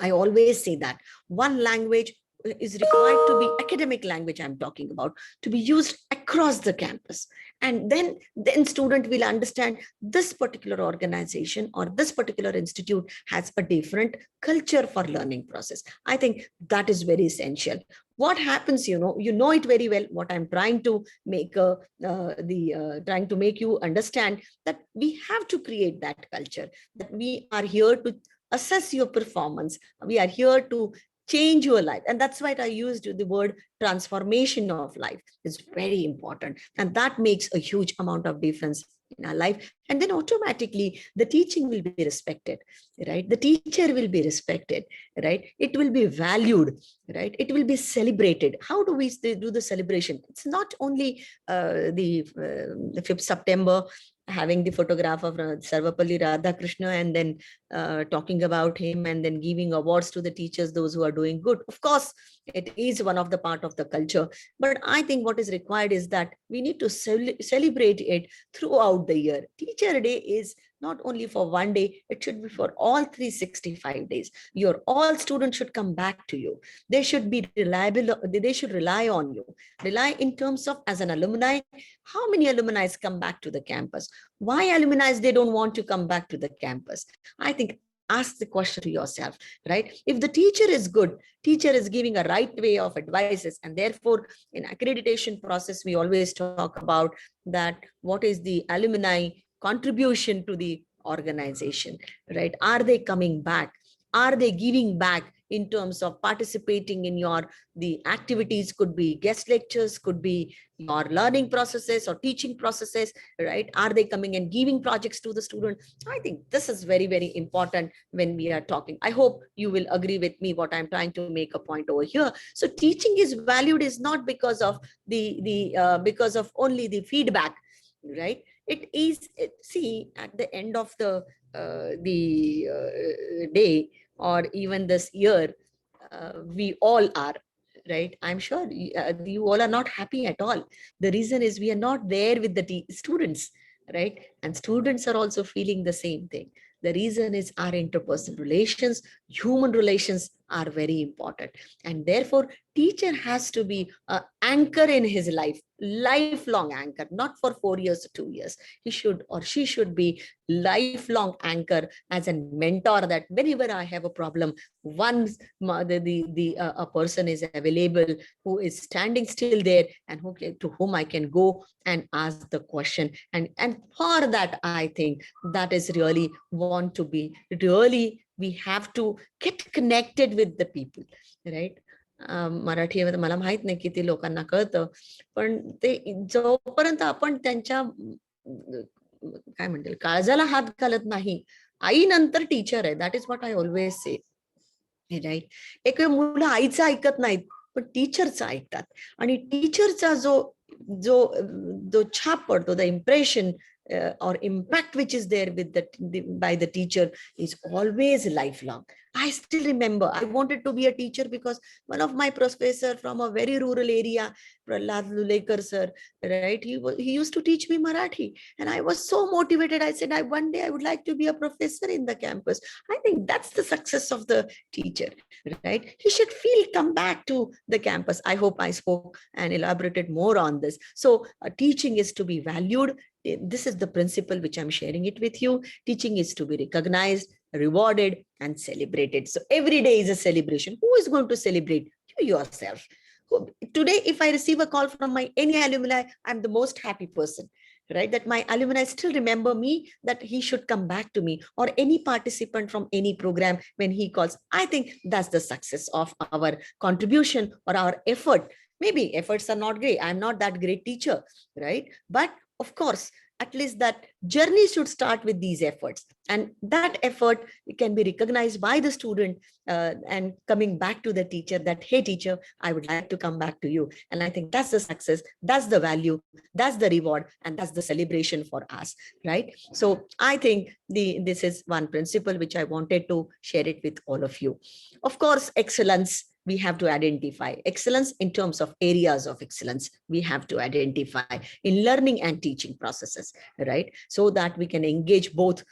I always say that one language is required to be academic language I'm talking about, to be used across the campus. And then student will understand this particular organization or this particular institute has a different culture for learning process. I think that is very essential. What happens, you know it very well, what I'm trying to make trying to make you understand, that we have to create that culture, that we are here to assess your performance. We are here to change your life. And that's why I used the word transformation of life. It's very important. And that makes a huge amount of difference in our life. And then automatically the teaching will be respected, right? The teacher will be respected, right? It will be valued, right? It will be celebrated. How do we do the celebration? It's not only the 5th September, having the photograph of Sarvapalli Radhakrishna and then talking about him and then giving awards to the teachers, those who are doing good. Of course, it is one of the part of the culture. But I think what is required is that we need to celebrate it throughout the year. Teacher Day is not only for one day, it should be for all 365 days. All students should come back to you. They should be reliable. They should rely on you. Rely in terms of, as an alumni, how many alumni come back to the campus? Why alumni, they don't want to come back to the campus? I think ask the question to yourself, right? If the teacher is good, teacher is giving a right way of advices, and therefore in accreditation process, we always talk about that, what is the alumni contribution to the organization, right? Are they coming back? Are they giving back in terms of participating in the activities? Could be guest lectures, could be your learning processes or teaching processes, right? Are they coming and giving projects to the student? I think this is very, very important when we are talking. I hope you will agree with me what I'm trying to make a point over here. So teaching is valued is not because of because of only the feedback, right? It is, see, at the end of the day, or even this year, we all are, right? I'm sure you all are not happy at all. The reason is we are not there with the students, right? And students are also feeling the same thing. The reason is our interpersonal relations, human relations are very important. And therefore, teacher has to be an anchor in his life, lifelong anchor, not for 4 years or 2 years. He should or she should be lifelong anchor as a mentor, that whenever I have a problem, once a person is available who is standing still there and to whom I can go and ask the question. And for that, I think that is really want to be really, we have to get connected with the people, right? मराठीमध्ये मला माहित नाही किती लोकांना कळतं, पण ते जोपर्यंत आपण त्यांच्या काय म्हणतील काळजाला हात घालत नाही, आई नंतर टीचर आहे. That is what I always say, right? एक वेळ मुलं आईचं ऐकत नाहीत, पण टीचरचं ऐकतात. आणि टीचरचा जो जो जो छाप पडतो, the impression or impact which is there with by the teacher is always lifelong. I still remember I wanted to be a teacher because one of my professor from a very rural area, Prahlad Lulekar sir, right, he used to teach me Marathi, and I was so motivated. I said, one day I would like to be a professor in the campus. I think that's the success of the teacher, right? He should feel come back to the campus. I hope I spoke and elaborated more on this. So teaching is to be valued. This is the principle which I'm sharing it with you. Teaching is to be recognized, rewarded, and celebrated. So every day is a celebration. Who is going to celebrate? You yourself. Today, if I receive a call from any alumni, I'm the most happy person, right? That my alumni still remember me, that he should come back to me, or any participant from any program when he calls. I think that's the success of our contribution or our effort. Maybe efforts are not great. I'm not that great teacher, right? But of course, at least that journey should start with these efforts, and that effort can be recognized by the student and coming back to the teacher that, hey teacher, I would like to come back to you. And I think that's the success, that's the value, that's the reward, and that's the celebration for us, right? So I think this is one principle which I wanted to share it with all of you. Of course, excellence, we have to identify excellence in terms of areas of excellence. We have to identify in learning and teaching processes, right? So that we can engage both,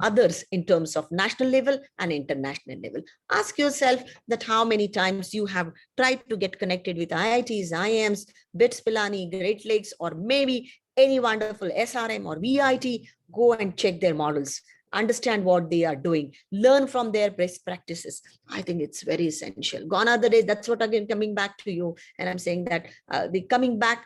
others in terms of national level and international level. Ask yourself that how many times you have tried to get connected with IITs, IIMs, BITS Pilani, Great Lakes, or maybe any wonderful SRM or VIT. Go and check their models. Understand what they are doing, learn from their best practices. I think it's very essential. Gone are the days. That's what again coming back to you, and I'm saying that the coming back,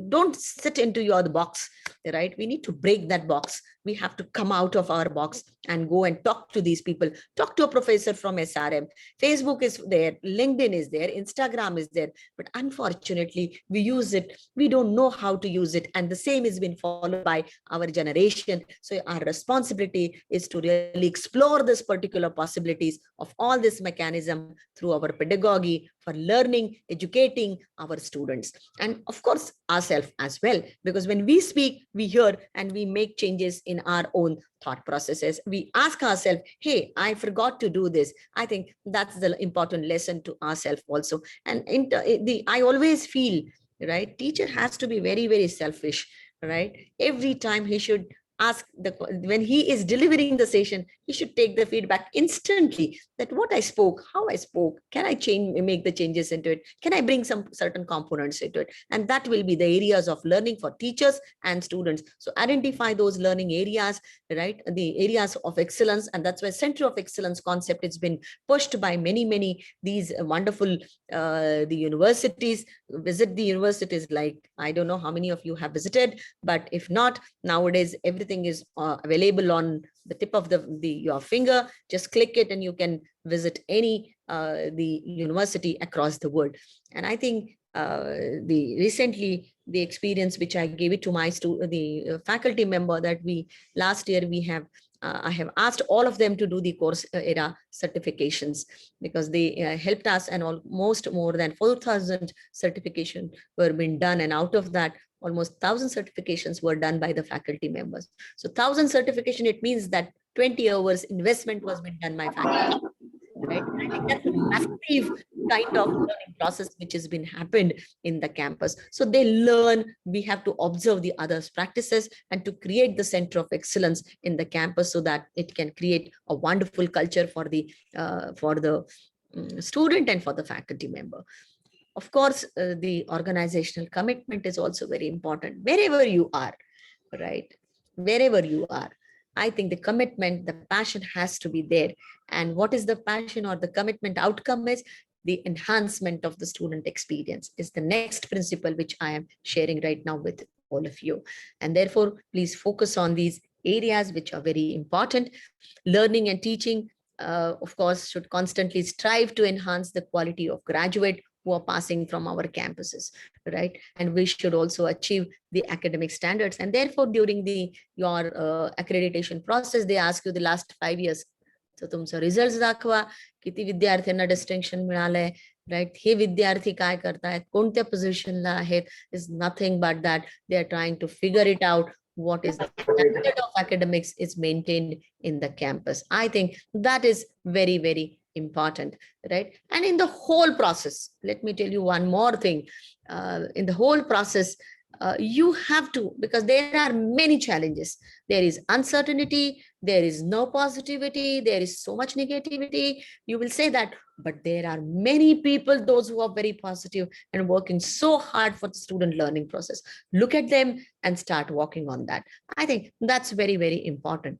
don't sit into your box, right? We need to break that box. We have to come out of our box and go and talk to these people. Talk to a professor from SRM. Facebook is there, LinkedIn is there, Instagram is there, but unfortunately we use it. We don't know how to use it, and the same has been followed by our generation. So our responsibility is to really explore this particular possibilities of all this mechanism through our pedagogy for learning, educating our students, and of course ourselves as well, because when we speak, we hear, and we make changes in our own thought processes. We ask ourselves, hey, I forgot to do this. I think that's the important lesson to ourselves also. And I always feel, right, teacher has to be very, very selfish, right? Every time he should ask when he is delivering the session, he should take the feedback instantly, that what I spoke, how I spoke, can I make the changes into it? Can I bring some certain components into it? And that will be the areas of learning for teachers and students. So identify those learning areas, right? The areas of excellence. And that's why Center of Excellence concept has been pushed by many, these wonderful, the universities. Visit the universities, like, I don't know how many of you have visited, but if not, nowadays, everything is available on the tip of your finger. Just click it and you can visit any the university across the world. And I think recently the experience which I gave it to my faculty member, that last year we have I have asked all of them to do the course era certifications, because they helped us, and almost more than 4,000 certifications were being done, and out of that almost 1,000 certifications were done by the faculty members. So 1,000 certification, it means that 20 hours investment was being done by faculty, right? I think that's a massive kind of learning process which has been happened in the campus. So they learn, we have to observe the others' practices and to create the center of excellence in the campus so that it can create a wonderful culture for the student and for the faculty member. Of course, the organizational commitment is also very important wherever you are, right? Wherever you are. I think the commitment, the passion has to be there. And what is the passion or the commitment outcome is the enhancement of the student experience is the next principle which I am sharing right now with all of you. And therefore, please focus on these areas which are very important. Learning and teaching, of course, should constantly strive to enhance the quality of graduate who are passing from our campuses, right? And we should also achieve the academic standards. And therefore, during your accreditation process, they ask you the last 5 years. So तुमचं result दाखवा, किती विद्यार्थ्यांना distinction मिळालंय, right? हे विद्यार्थी काय करतायत, कोणत्या पोझिशनला आहेत, is nothing but that they are trying to figure it out what is the standard of academics is maintained in the campus. I think that is very, very important, right? And in the whole process, let me tell you one more thing. In the whole process, you have to, because there are many challenges. There is uncertainty, there is no positivity, there is so much negativity. You will say that, but there are many people, those who are very positive and working so hard for the student learning process. Look at them and start working on that. I think that's very, very important.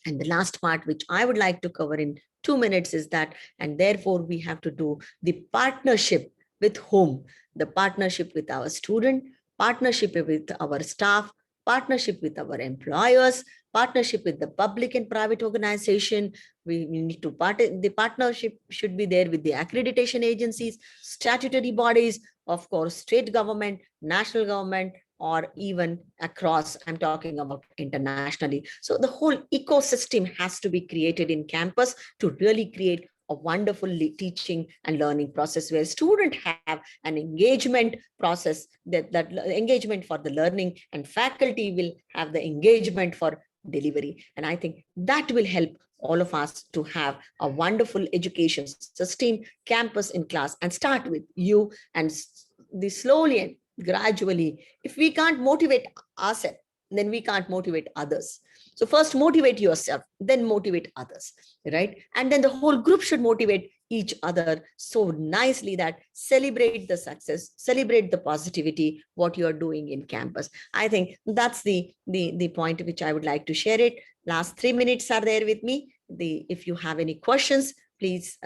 And the last part, which I would like to cover in 2 minutes, is that, and therefore we have to do the partnership with whom? The partnership with our student, partnership with our staff, partnership with our employers, partnership with the public and private organization. We need to the partnership should be there with the accreditation agencies, statutory bodies, of course, state government, national government, or even across, I'm talking about internationally. So the whole ecosystem has to be created in campus to really create a wonderful teaching and learning process where students have an engagement process, that engagement for the learning, and faculty will have the engagement for delivery. And I think that will help all of us to have a wonderful education, sustain campus in class, and start with you, and the slowly and gradually, if we can't motivate ourselves, then we can't motivate others. So first motivate yourself, then motivate others, right? And then the whole group should motivate each other so nicely that celebrate the success, celebrate the positivity, what you are doing in campus. I think that's the point which I would like to share it. Last 3 minutes are there with me. If you have any questions, please,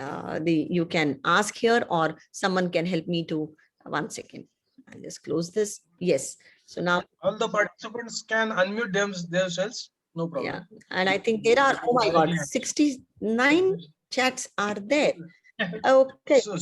you can ask here, or someone can help me to, 1 second. I'll just close this. Yes. So now all the participants can unmute themselves. No problem. Yeah. And I think there are, oh my God, 69 chats are there. Okay. So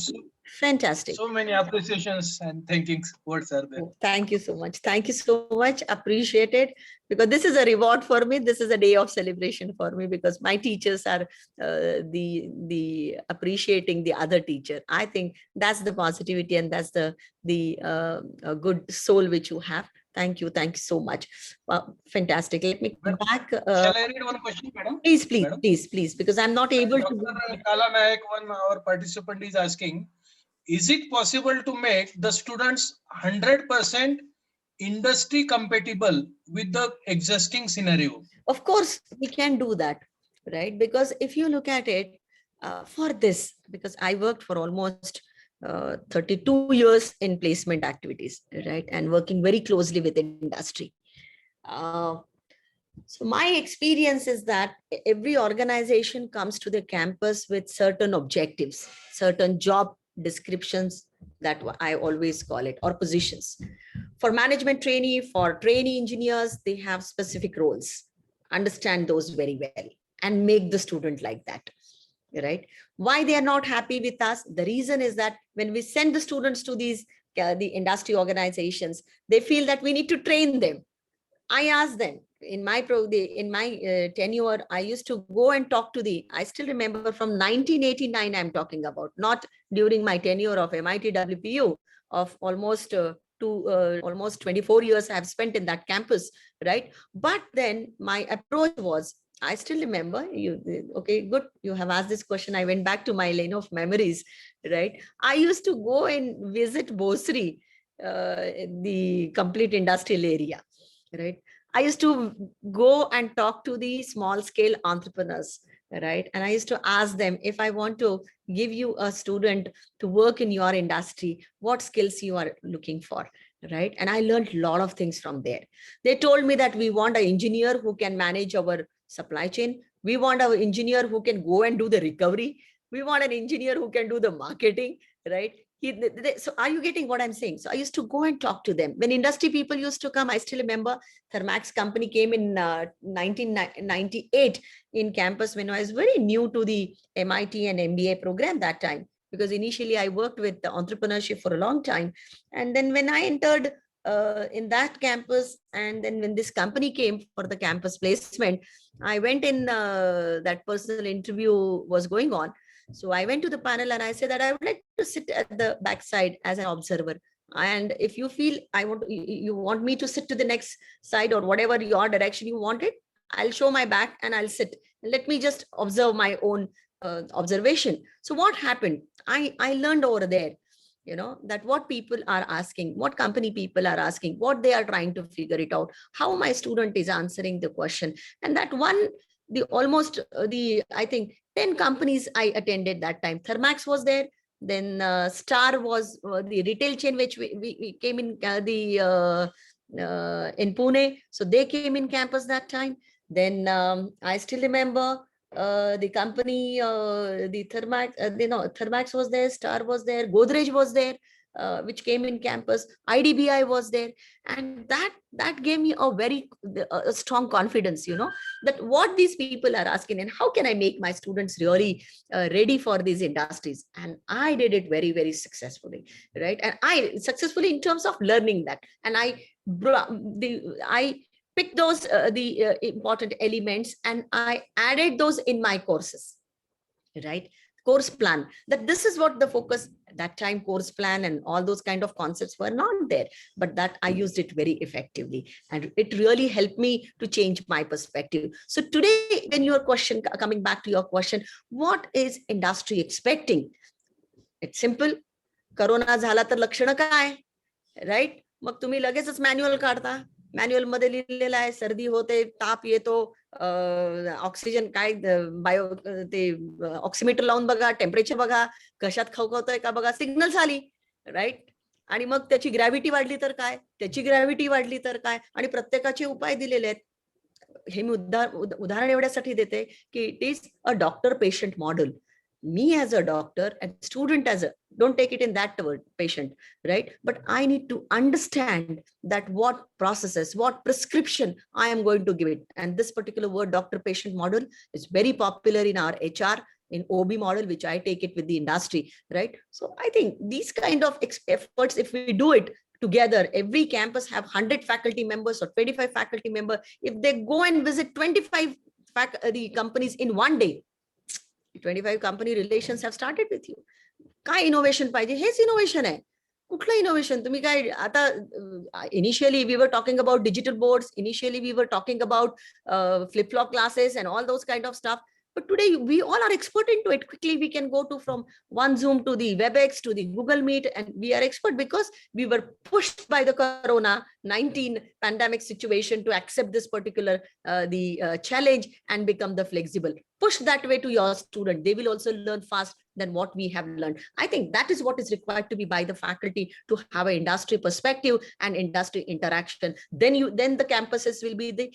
Fantastic. So many appreciations and thanking words are there. Thank you so much. Thank you so much. Appreciate it, because this is a reward for me. This is a day of celebration for me, because my teachers are the appreciating the other teacher. I think that's the positivity, and that's the good soul which you have. Thank you. Thank you so much. Fantastic. Let me come back. Shall I read one question, madam? Please, please, Madam? please, because I'm not able to. Nikala Nayak, our participant is asking, is it possible to make the students 100% industry compatible with the existing scenario? Of course, we can do that, right? Because if you look at it, for this, because I worked for almost 32 years in placement activities, right? And working very closely with industry. So my experience is that every organization comes to the campus with certain objectives, certain job descriptions, that I always call it, or positions. For management trainee, for trainee engineers, they have specific roles. Understand those very well and make the student like that, right? Why they are not happy with us? The reason is that when we send the students to these the industry organizations, they feel that we need to train them. I asked them in my tenure, I used to go and talk to I still remember from 1989, I'm talking about, not during my tenure of MIT WPU of almost almost 24 years I have spent in that campus, right? But then my approach was, I still remember you. Okay, good. You have asked this question. I went back to my lane of memories, right? I used to go and visit Bosri, the complete industrial area, right? I used to go and talk to the small scale entrepreneurs, right? And I used to ask them, if I want to give you a student to work in your industry, what skills you are looking for, right? And I learned a lot of things from there. They told me that we want an engineer who can manage our supply chain. We want an engineer who can go and do the recovery. We want an engineer who can do the marketing, right? So are you getting what I'm saying? So I used to go and talk to them. When industry people used to come, I still remember Thermax company came in 1998 in campus when I was very new to the MIT and MBA program that time, because initially I worked with the entrepreneurship for a long time. And then when I entered in that campus, and then when this company came for the campus placement, I went in, that personal interview was going on. So I went to the panel and I said that I would like to sit at the backside as an observer. And if you feel you want me to sit to the next side or whatever your direction you want it, I'll show my back and I'll sit. Let me just observe my own observation. So what happened? I learned over there, that what people are asking, what company people are asking, what they are trying to figure it out, how my student is answering the question. And that one, I think 10 companies I attended that time. Thermax was there. Then Star was the retail chain, which we came in in Pune. So they came in campus that time. Then I still remember the company, the Thermax, Thermax was there, Star was there, Godrej was there, which came in campus, IDBI was there. And that gave me a very strong confidence, that what these people are asking and how can I make my students really ready for these industries. And I did it very, very successfully, right? And I successfully in terms of learning that. And I picked those important elements and I added those in my courses, right? Course plan, that this is what the focus that time. Course plan and all those kind of concepts were not there, but that I used it very effectively, and it really helped me to change my perspective. So today, when your question, coming back to your question, what is industry expecting? It's simple. Corona झाला तर लक्षण काय, right? मग तुम्ही लगेचच manual काढता. Manual मध्ये लिहिलेलं आहे, सर्दी होते, ताप येतो, ऑक्सिजन काय बायो ते ऑक्सिमीटर लावून बघा, टेम्परेचर बघा, कशात खवखवतोय का बघा, सिग्नल्स आली, राईट? आणि मग त्याची ग्रॅव्हिटी वाढली तर काय, त्याची ग्रॅव्हिटी वाढली तर काय, आणि प्रत्येकाचे उपाय दिलेले आहेत. हे मी उदाहरण एवढ्यासाठी देते की it is a doctor patient model. Me as a doctor and student as a, don't take it in that word, patient, right? But I need to understand that what processes, what prescription I am going to give it. And this particular word, doctor patient model, is very popular in our HR, in OB model, which I take it with the industry, right? So I think these kind of efforts, if we do it together, every campus have 100 faculty members or 25 faculty members. If they go and visit 25 the companies in one day, 25 company relations have started with you. काय innovation पाहिजे? हेच innovation आहे. कुठलं innovation? तुम्ही काय आता, initially we were talking about digital boards, initially we were talking about flip flop classes and all those kind of stuff. But today we all are expert into it. Quickly we can go to from one Zoom to the WebEx to the Google Meet, and we are expert because we were pushed by the Corona-19 pandemic situation to accept this particular challenge and become the flexible. Push that way to your student. They will also learn fast than what we have learned. I think that is what is required to be by the faculty to have an industry perspective and industry interaction. Then the campuses will be the,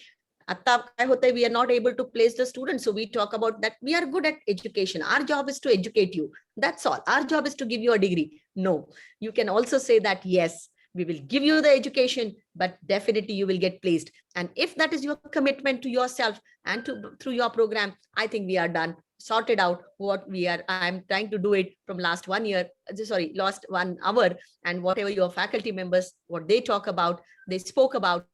we are not able to place the students. So we talk about that we are good at education. Our job is to educate you. That's all. Our job is to give you a degree. No, you can also say that, yes, we will give you the education, but definitely you will get placed. And if that is your commitment to yourself and through your program, I think we are done, sorted out what we are. I'm trying to do it from last 1 year, last 1 hour, and whatever your faculty members, what they talk about, they spoke about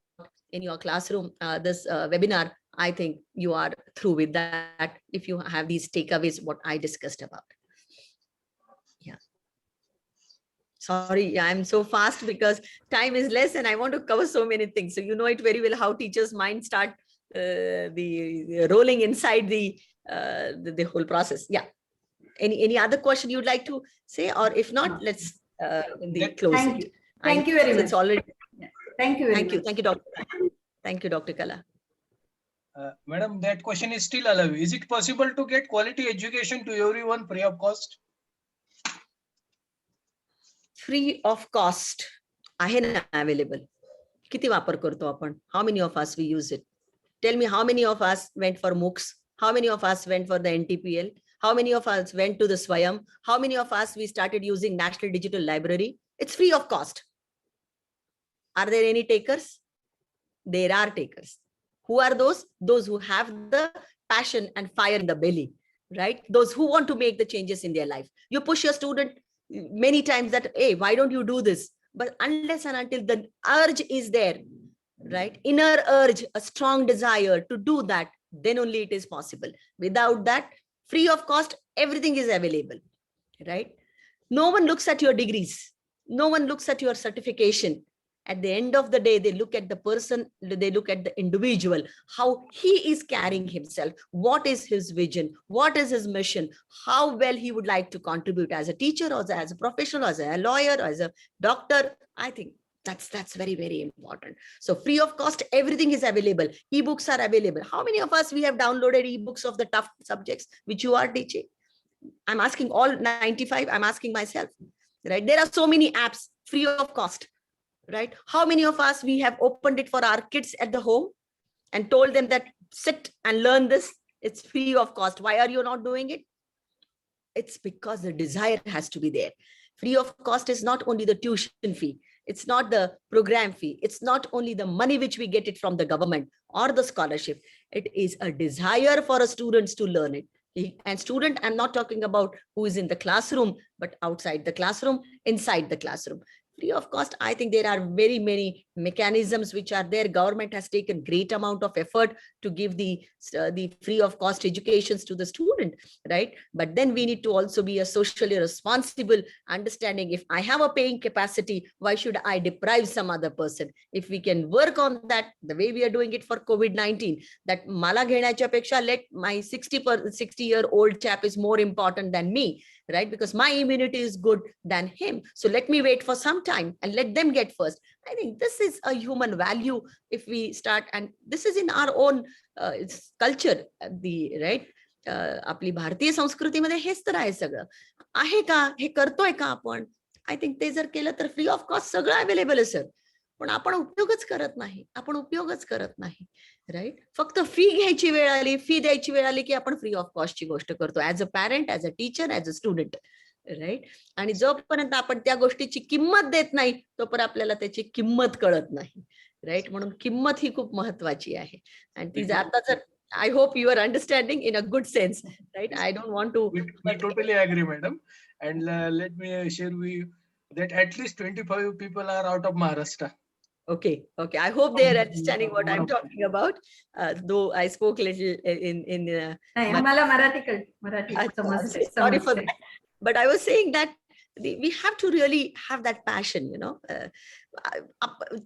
in your classroom, this webinar, I think you are through with that. If you have these takeaways, what I discussed about. Yeah. Sorry, I'm so fast because time is less and I want to cover so many things. So you know it very well how teachers' minds start the rolling inside the whole process. Yeah. Any other question you'd like to say, or if not, let's close Thank it. you. Thank you very much. It's already. Yeah. Thank you very much. Thank you, Dr. Thank you, Dr. Kala. Madam, that question is still alive. Is it possible to get quality education to everyone free of cost? Free of cost. आहे ना available. किती वापर करतो आपण? How many of us we use it? Tell me how many of us went for MOOCs? How many of us went for the NTPL? How many of us went to the Swayam? How many of us we started using National Digital Library? It's free of cost. Are there any takers? There are takers. Who are those? Those who have the passion and fire in the belly, right? Those who want to make the changes in their life. You push your student many times that, hey, why don't you do this? But unless and until the urge is there, right? Inner urge, a strong desire to do that, then only it is possible. Without that, free of cost, everything is available, right? No one looks at your degrees. No one looks at your certification. At the end of the day, they look at the person, they look at the individual, how he is carrying himself, what is his vision, what is his mission, how well he would like to contribute as a teacher or as a professional, as a lawyer, or as a doctor. I think that's very, very important. So free of cost, everything is available. Ebooks are available. How many of us we have downloaded ebooks of the tough subjects which you are teaching? I'm asking all 95, I'm asking myself, right? There are so many apps free of cost, right? How many of us we have opened it for our kids at the home and told them that sit and learn this? It's free of cost. Why are you not doing it? It's because the desire has to be there. Free of cost is not only the tuition fee. It's not the program fee. It's not only the money which we get it from the government or the scholarship. It is a desire for a students to learn it. And student, I'm not talking about who is in the classroom, but outside the classroom, inside the classroom. Free of cost, I think there are very many mechanisms which are there. Government has taken great amount of effort to give the free of cost educations to the student, right? But then we need to also be a socially responsible understanding. If I have a paying capacity, why should I deprive some other person? If we can work on that, the way we are doing it for COVID-19, that mala ghenacha peksha, let my 60-year-old chap is more important than me, right? Because my immunity is good than him. So let me wait for some time and let them get first. I think this is a human value if we start, and this is in our own culture, right? आपली भारतीय संस्कृतीमध्ये हेच तर आहे सगळं. आहे का? हे करतोय का आपण? आय थिंक ते जर केलं तर फ्री ऑफ कॉस्ट सगळं अवेलेबल आहे सर. पण आपण उपयोगच करत नाही. राईट? फक्त फी घ्यायची वेळ आली, फी द्यायची वेळ आली की आपण फ्री ऑफ कॉस्टची गोष्ट करतो as a parent, as a teacher, as a student, right? आणि जोपर्यंत आपण त्या गोष्टीची किंमत देत नाही तोपर्यंत आपल्याला त्याची किंमत कळत नाही, राईट? म्हणून किंमत ही खूप महत्वाची आहे. आणि ती आता जर I hope you are understanding in a good sense, right? I don't want to. We totally agree, madam. And let me share with you that at least 25 people are out of Maharashtra. Okay. I hope they are understanding what I'm talking about. Though I spoke little in. आम्हाला Marathi Sorry for that. But I was saying that we have to really have that passion, you know.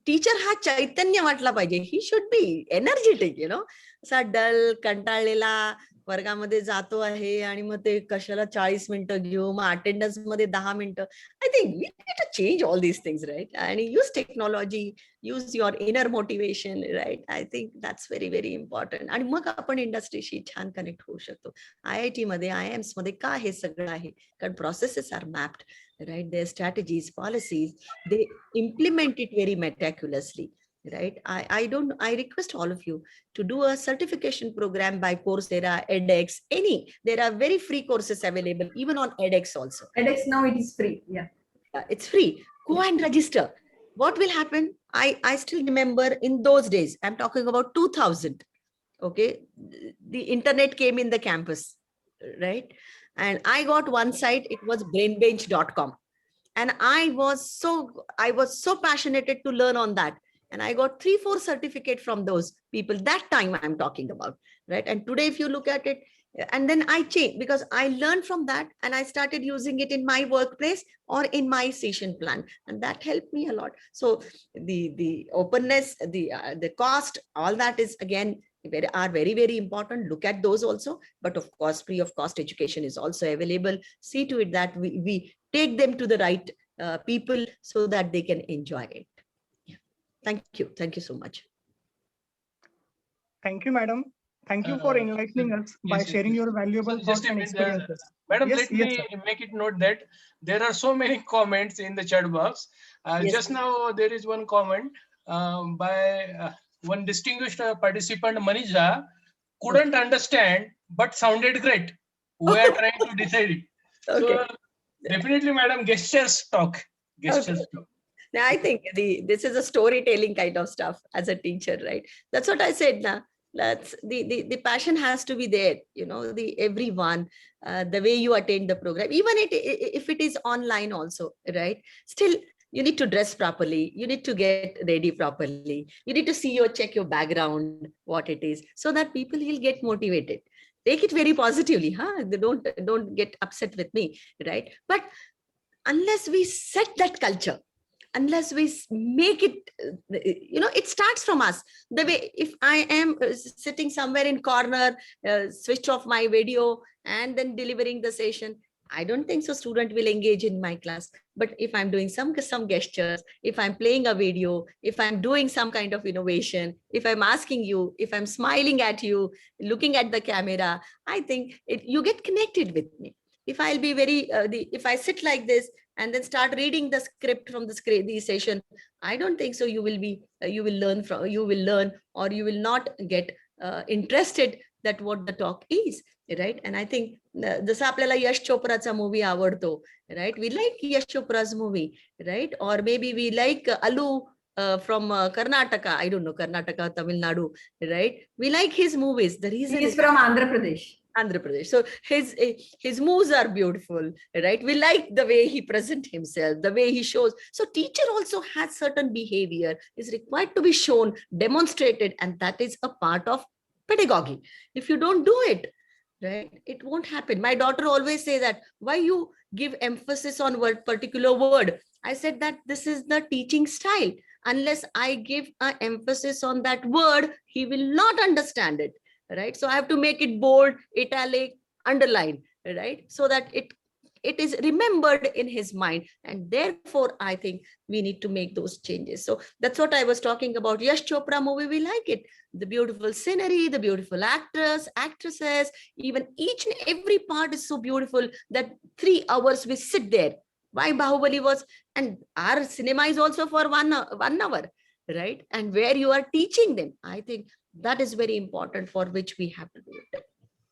Teacher हा चैतन्य वाटला पाहिजे. He should be energetic, you know. असा डल कंटाळलेला वर्गामध्ये जातो आहे आणि मग ते कशाला 40 मिनिटं घेऊ, मग अटेंडन्स मध्ये 10 मिनिटं. I think we need to change all these things, right? आणि use technology, use your inner motivation, right? I think that's very very important. आणि मग आपण इंडस्ट्रीशी छान कनेक्ट होऊ शकतो. IIT मध्ये, IIMs मध्ये का हे सगळं आहे? कारण processes are mapped, right? Their strategies, policies, they implement it very meticulously, right? I request all of you to do a certification program by Coursera, edX, any. There are very free courses available, even on edX also. edX now it is free, yeah. It's free. Go and register. What will happen? I still remember in those days, I'm talking about 2000, okay? The internet came in the campus, right? And I got one site, it was brainbench.com. And I was so passionate to learn on that. And I got 3-4 certificates from those people. That time I'm talking about, right? And today, if you look at it, and then I changed because I learned from that and I started using it in my workplace or in my session plan. And that helped me a lot. So the openness, the cost, all that is again are very, very important. Look at those also. But of course, free of cost education is also available. See to it that we take them to the right people so that they can enjoy it. Yeah. Thank you. Thank you so much. Thank you, madam. Thank you for enlightening us by yes, sharing your valuable So thoughts just a and minute, experiences. Madam, Yes, let yes, me sir. make it note that there are so many comments in the chat box. Yes. Just now, there is one comment by one distinguished participant, Manija, couldn't understand, but sounded great. We are trying to decide it. Okay. So definitely, madam, gestures talk. Gestures Okay. talk. Now, I think this is a storytelling kind of stuff as a teacher, right? That's what I said now. That's the passion has to be there, you know, the everyone, the way you attend the program, even if it is online also, right? Still, you need to dress properly, you need to get ready properly, you need to see or check your background, what it is, so that people will get motivated. Take it very positively, huh? They don't get upset with me, right? But unless we set that culture, unless we make it, you know, it starts from us. The way, if I am sitting somewhere in corner, switch off my video and then delivering the session, I don't think so student will engage in my class. But if I'm doing some gestures, if I'm playing a video, if I'm doing some kind of innovation, if I'm asking you, if I'm smiling at you, looking at the camera, I think you get connected with me. If I'll be very, if I sit like this and then start reading the script from the session, I don't think so you will be, you will learn, or you will not get interested that what the talk is, right? And I think जसं आपल्याला यश चोप्राचा movie आवडतो, right? We like Yash Chopra's movie, right? Or maybe we like Alu from Karnataka. I don't know, Karnataka, Tamil Nadu, right? We like his movies. The reason He is from Andhra Pradesh. Andhra Pradesh. So his moves are beautiful, right? We like the way he presents himself, the way he shows. So teacher also has certain behavior is required to be shown, demonstrated, and that is a part of pedagogy. If you don't do it, right, it won't happen. My daughter always say that, why you give emphasis on particular word? I said that this is the teaching style. Unless I give an emphasis on that word, he will not understand it. Right? So I have to make it bold, italic, underline, right? So that it is remembered in his mind. And therefore, I think we need to make those changes. So that's what I was talking about. Yash Chopra movie, we like it. The beautiful scenery, the beautiful actors, actresses, even each and every part is so beautiful that 3 hours we sit there. Why Bahubali was, and our cinema is also for 1 hour, right? And where you are teaching them, I think that is very important, for which we have to do it.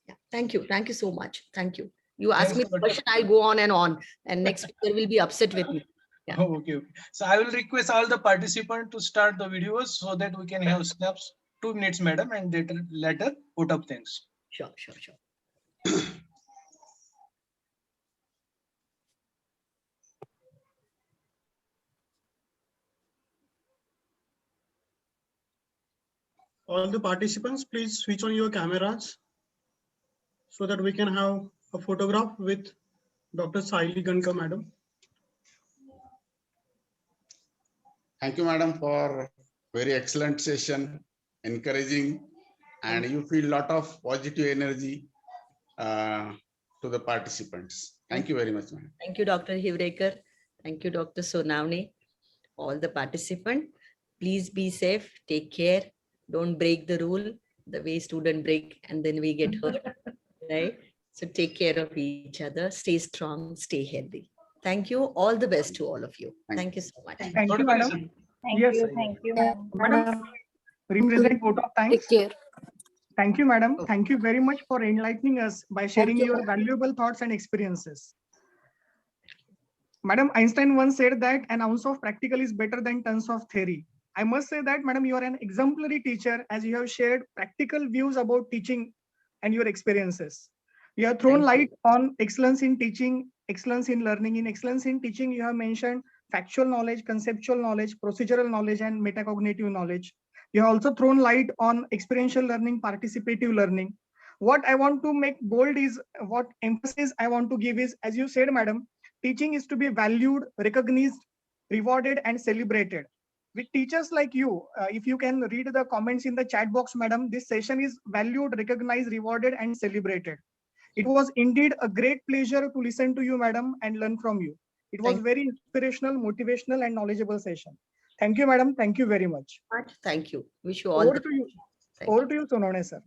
Yeah. Thank you. Thank you so much. Thank you. You ask me the question, I'll go on, and next speaker will be upset with me. Yeah. Oh, okay. So I will request all the participants to start the videos so that we can have snaps. 2 minutes, madam, and later put up things. Sure, sure, sure. All the participants, please switch on your cameras so that we can have a photograph with Dr. Saylee Gankar, madam. Thank you, madam, for very excellent session, encouraging, and you feel a lot of positive energy to the participants. Thank you very much, madam. Thank you, Dr. Hivrekar. Thank you, Dr. Sonavni. All the participants, please be safe, take care, don't break the rule, the way student break and then we get hurt, right? So take care of each other, stay strong, stay healthy. Thank you. All the best to all of you. Thank you so much. Thank you, madam. Yes, Thank you, ma'am. madam. Represent vote of thanks. Take care. Thank you, madam. Thank you very much for enlightening us by sharing your valuable thoughts and experiences. Madam, Einstein once said that an ounce of practical is better than tons of theory. I must say that, madam, you are an exemplary teacher, as you have shared practical views about teaching and your experiences. You have thrown light on excellence in teaching, excellence in learning. In excellence in teaching, you have mentioned factual knowledge, conceptual knowledge, procedural knowledge, and metacognitive knowledge. You have also thrown light on experiential learning, participative learning. What I want to make bold is, what emphasis I want to give is, as you said, madam, teaching is to be valued, recognized, rewarded, and celebrated. With teachers like you, if you can read the comments in the chat box, madam, this session is valued, recognized, rewarded, and celebrated. It was indeed a great pleasure to listen to you, madam, and learn from you. It was very inspirational, motivational, and knowledgeable session. Thank you, madam. Thank you very much. Thank you. Wish you all Over the to you. best. Thank Over to you, Sonone sir.